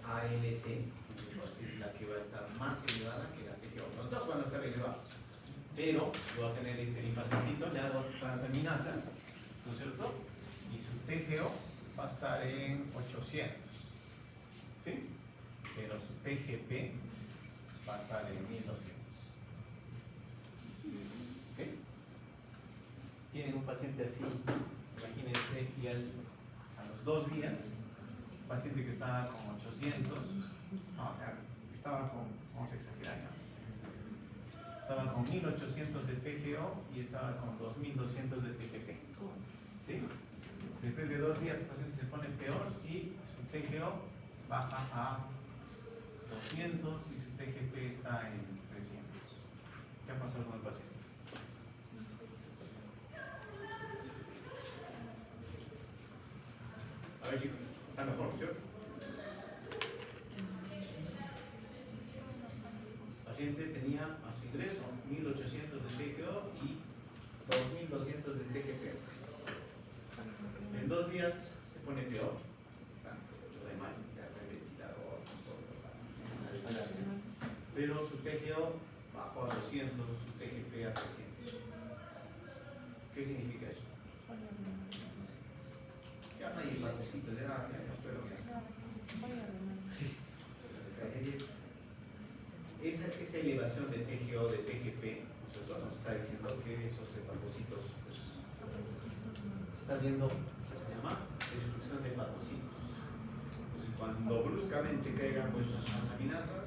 ALT, es la que va a estar más elevada que la TGO. Los dos van a estar elevados. Pero yo voy a tener este linfacitito, le hago transaminasas, ¿no es cierto? Y su TGO va a estar en 800. ¿Sí? Pero su TGP va a estar en 1200. ¿Ok? Tienen un paciente así, imagínense, y a los 2 días, un paciente que estaba con 800, no, estaba con, vamos a exagerar, ¿no? Estaba con 1800 de TGO y estaba con 2200 de TGP. ¿Sí? Después de 2 días el paciente se pone peor y su TGO baja a 200 y su TGP está en 300. ¿Qué ha pasado con el paciente? A ver chicos, ¿está mejor, cierto? El paciente tenía a su ingreso 1800 de TGO y 2200 de TGP. En 2 días se pone peor. Está de mal, ya está el ventilador, todo. Pero su TGO bajó a 200, su TGP a 300. ¿Qué significa eso? Ya no hay hepatocitos, ya fueron. Esa elevación de TGO, de TGP, nos está diciendo que esos hepatocitos pues, está viendo, se llama destrucción de hepatocitos. Entonces, cuando bruscamente caigan vuestras transaminasas,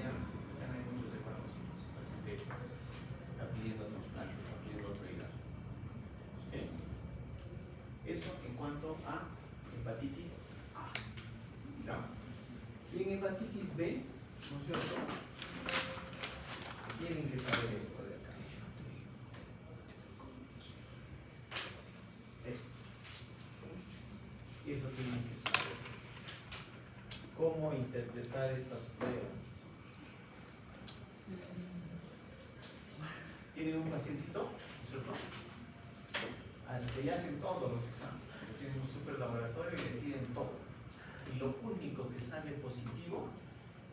ya hay muchos hepatocitos. El paciente está pidiendo trasplante, está pidiendo otro hígado. ¿Sí? Eso en cuanto a hepatitis A. ¿Ya? Y en hepatitis B, ¿no es cierto? Tienen que saber esto de acá. Esto. Y eso tienen que saber. cómo interpretar estas pruebas. Tienen un pacientito, ¿no es cierto? Al que le hacen todos los exámenes. Tienen un super laboratorio y le piden todo. Y lo único que sale positivo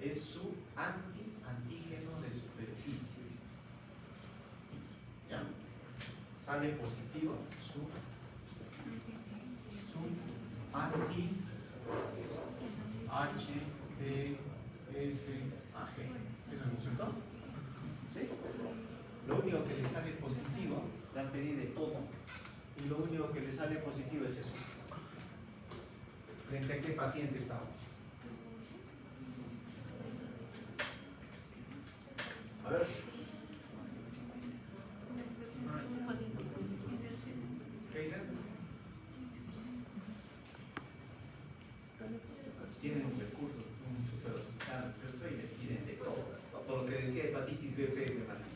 es su antígeno de superficie. ¿Ya? Sale positivo su anti-HBsAg. ¿Eso es cierto? ¿Sí? Lo único que le sale positivo, le han pedido de todo, y lo único que le sale positivo es eso. ¿Frente a qué paciente estamos? A ver. ¿Qué dicen? Tienen recursos, un super hospital, ¿cierto? Y le piden de todo. Todo lo que decía hepatitis B, ustedes me mandan.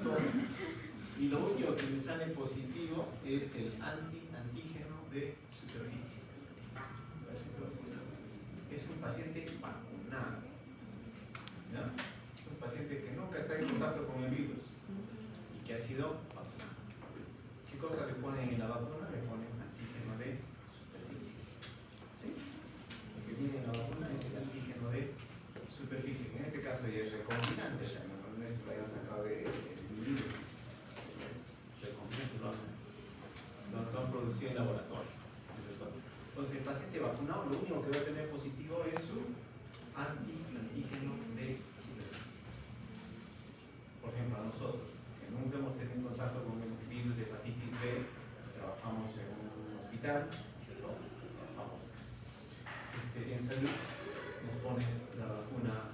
Todo. Y lo único que le sale positivo es el antígeno de superficie. Es un paciente vacunado. ¿Ya? Es un paciente que nunca está en contacto con el virus y que ha sido vacunado. ¿Qué cosa le ponen en la vacuna? Le ponen antígeno de superficie. ¿Sí? Lo que viene en la vacuna es el antígeno de superficie, que en este caso ya es recombinante, o sea, no es que lo hayan sacado del virus. Lo han producido en laboratorio. Entonces, el paciente vacunado lo único que va a tener positivo es su antígeno de superficie. Por ejemplo, a nosotros, que nunca hemos tenido contacto con el virus de hepatitis B, trabajamos en un hospital, trabajamos en salud, nos ponen la vacuna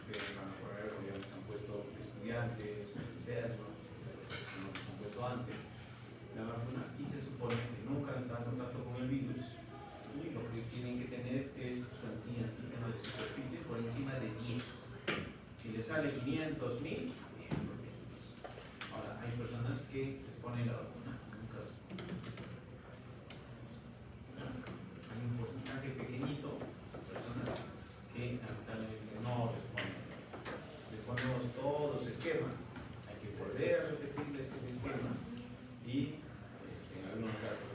que van a poner, o ya les han puesto estudiantes, internos, no les han puesto antes la vacuna, y se supone que nunca han estado en contacto con el virus, y lo que tienen que tener es su antígeno de superficie por encima de 10. Si le sale 500.000, bien. Ahora, hay personas que les ponen la vacuna, nunca responden. Hay un porcentaje pequeñito de personas que lamentablemente no responden. Les ponemos todo su esquema, hay que volver a repetirles el esquema y en algunos casos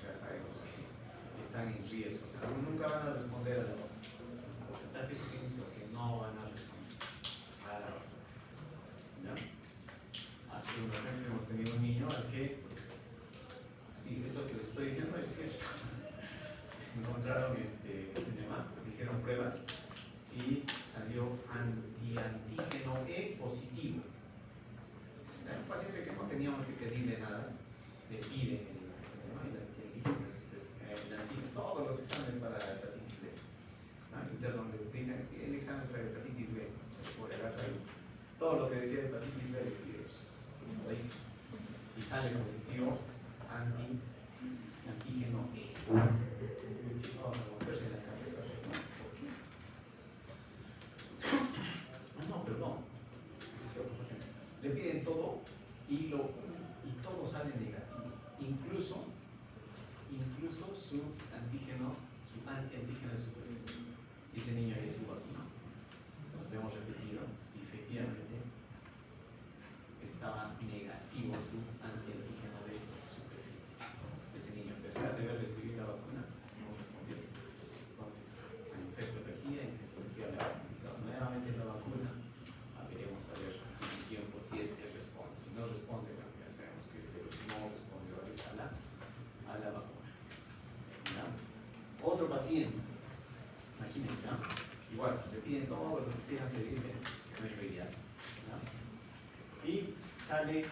ya sabemos que están en riesgo, o sea, nunca van a responder a la vacuna. Un porcentaje pequeñito que no van a responder a la vacuna. ¿Ya? Hace unos meses hemos tenido un niño al que, sí, eso que les estoy diciendo es cierto. Encontraron, ¿qué se llama? Hicieron pruebas y salió antígeno E positivo. Era un paciente que no teníamos que pedirle nada, le piden todos los exámenes para hepatitis B. Interno le dicen el examen es para hepatitis B, por agarrar ahí. Todo lo que decía hepatitis B le piden. Y sale positivo antígeno E. El chico va a romperse la cabeza. No, perdón. Es otro paciente. Le piden todo y todo sale negativo. Incluso su antiantígeno de superficie. Y ese niño es igual, ¿no? Nos lo hemos repetido y efectivamente estaba negativo su antiantígeno de superficie. Ese niño, a pesar de haber recibido la vacuna, no respondió. Entonces, a infectología le ha aplicado nuevamente la vacuna. Veremos a ver en el tiempo si es que responde. Si no responde, bueno, ya sabemos que no respondió a la vacuna. ¿Ya? Otro paciente, imagínense, ¿no? Igual, le piden todo lo que quieran pedirle, no es realidad. Y sale,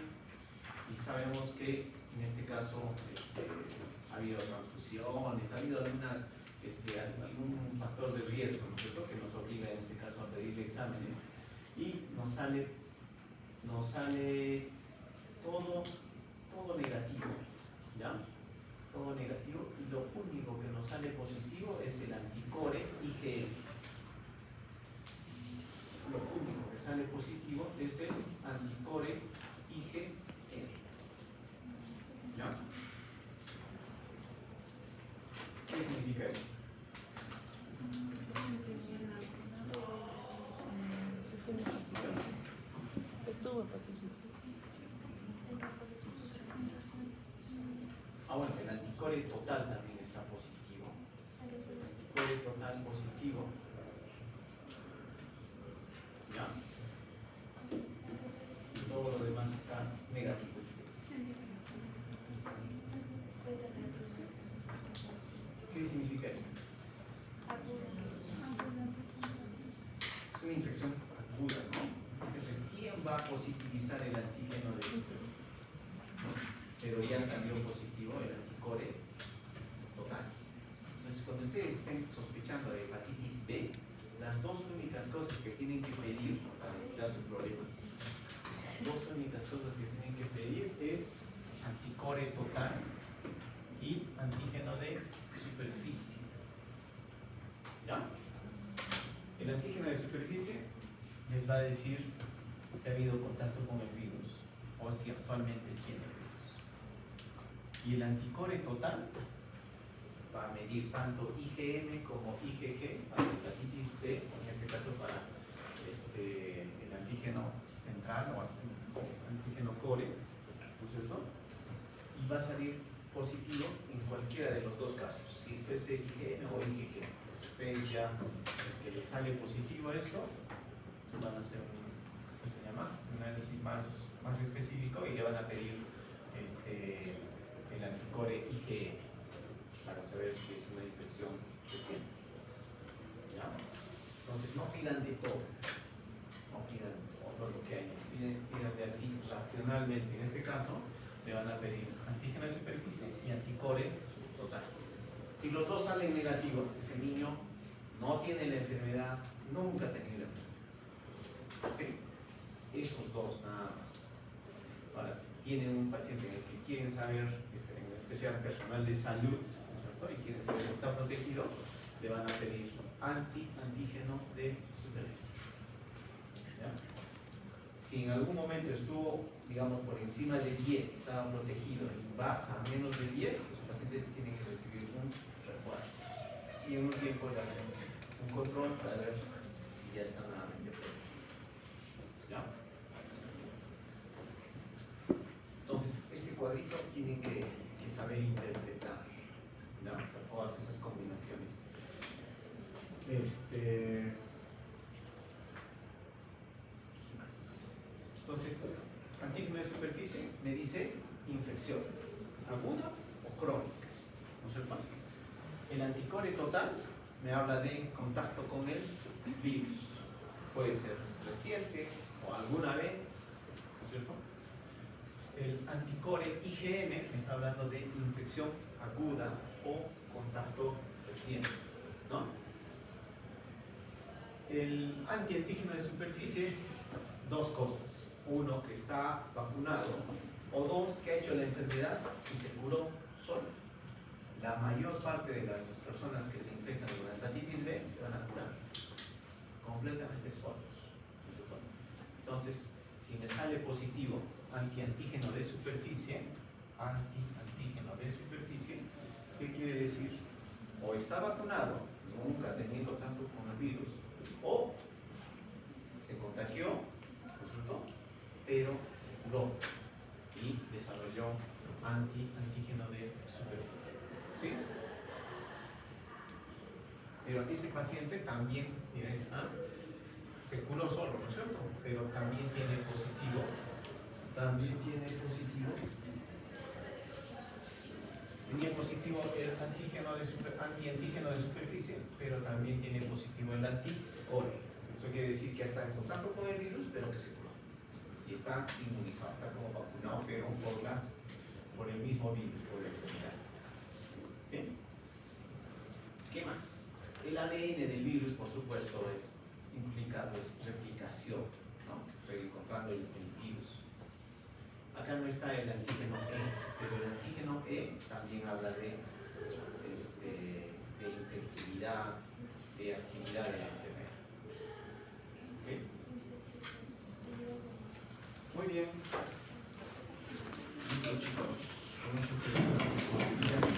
y sabemos que en este caso ha habido transfusiones, ha habido algún factor de riesgo, ¿no es cierto?, que nos obliga en este caso a pedirle exámenes, y nos sale todo negativo, ¿ya? Todo negativo, y lo único que nos sale positivo es el anticore IgM. Lo único que sale positivo es el anticore IgM. ¿Ya? ¿Qué significa eso? al positivo. ¿Ya? Y todo lo demás está negativo. ¿Qué significa eso? Es una infección aguda, ¿no? Se recién va a positivizar el antígeno de superficie, ¿no? Pero ya salió positivo el anticore total. Entonces, cuando ustedes estén sospechando de hepatitis B, las dos únicas cosas que tienen que pedir para evitar sus problemas, las dos únicas cosas que tienen que pedir es anticore total y antígeno de superficie. ¿Ya? El antígeno de superficie les va a decir si ha habido contacto con el virus o si actualmente tiene virus. Y el anticore total va a medir tanto IgM como IgG para la hepatitis B, en este caso para el antígeno central o antígeno core, ¿no es cierto? Y va a salir positivo en cualquiera de los dos casos, si fuese IgM o IgG. Entonces ustedes ya, es que les sale positivo esto, van a hacer un análisis más específico y le van a pedir el anticore IgM para saber si es una infección reciente. ¿Ya? Entonces no pidan de todo, no pidan todo lo que hay, pidan de así racionalmente. En este caso le van a pedir antígeno de superficie y anticore total. Si los dos salen negativos, ese niño no tiene la enfermedad, nunca ha tenido la enfermedad. ¿Sí? Esos dos nada más. Ahora, tienen un paciente en el que quieren saber, en especial personal de salud, ¿no? Y quieren saber si está protegido, le van a pedir antígeno de superficie. ¿Ya? Si en algún momento estuvo, digamos, por encima de 10, estaba protegido y baja a menos de 10, ese paciente tiene que recibir un refuerzo. Y en un tiempo le hacen un control para ver si ya está nuevamente protegido. ¿Ya? Entonces, este cuadrito tienen que saber interpretar, ¿no? O sea, todas esas combinaciones. ¿Qué más? Entonces, antígeno de superficie me dice infección aguda o crónica, ¿no es cierto? El anticore total me habla de contacto con el virus. Puede ser reciente o alguna vez, ¿no es cierto? El anticore IgM me está hablando de infección aguda o contacto reciente, ¿no? El antiantígeno de superficie, dos cosas. Uno, que está vacunado, o dos, que ha hecho la enfermedad y se curó solo. La mayor parte de las personas que se infectan con la hepatitis B se van a curar completamente solos. Entonces, si me sale positivo antiantígeno de superficie, ¿qué quiere decir? O está vacunado, nunca ha tenido contacto con el virus, o se contagió, ¿no es cierto? Pero se curó y desarrolló antígeno de superficie. ¿Sí? Pero ese paciente también, miren, se curó solo, ¿no es cierto? Pero también tiene positivo. Tenía positivo el antiantígeno de superficie, pero también tiene positivo el anticore. Eso quiere decir que está en contacto con el virus, pero que se curó. Y está inmunizado, está como vacunado, pero por el mismo virus, por la enfermedad. ¿Bien? ¿Qué más? El ADN del virus, por supuesto, implica replicación, ¿no? Que estoy encontrando el virus. Acá no está el antígeno E, pero el antígeno E también habla de infectividad, de actividad de la enfermedad. ¿Okay? Muy bien. Listo, chicos. Con eso terminamos.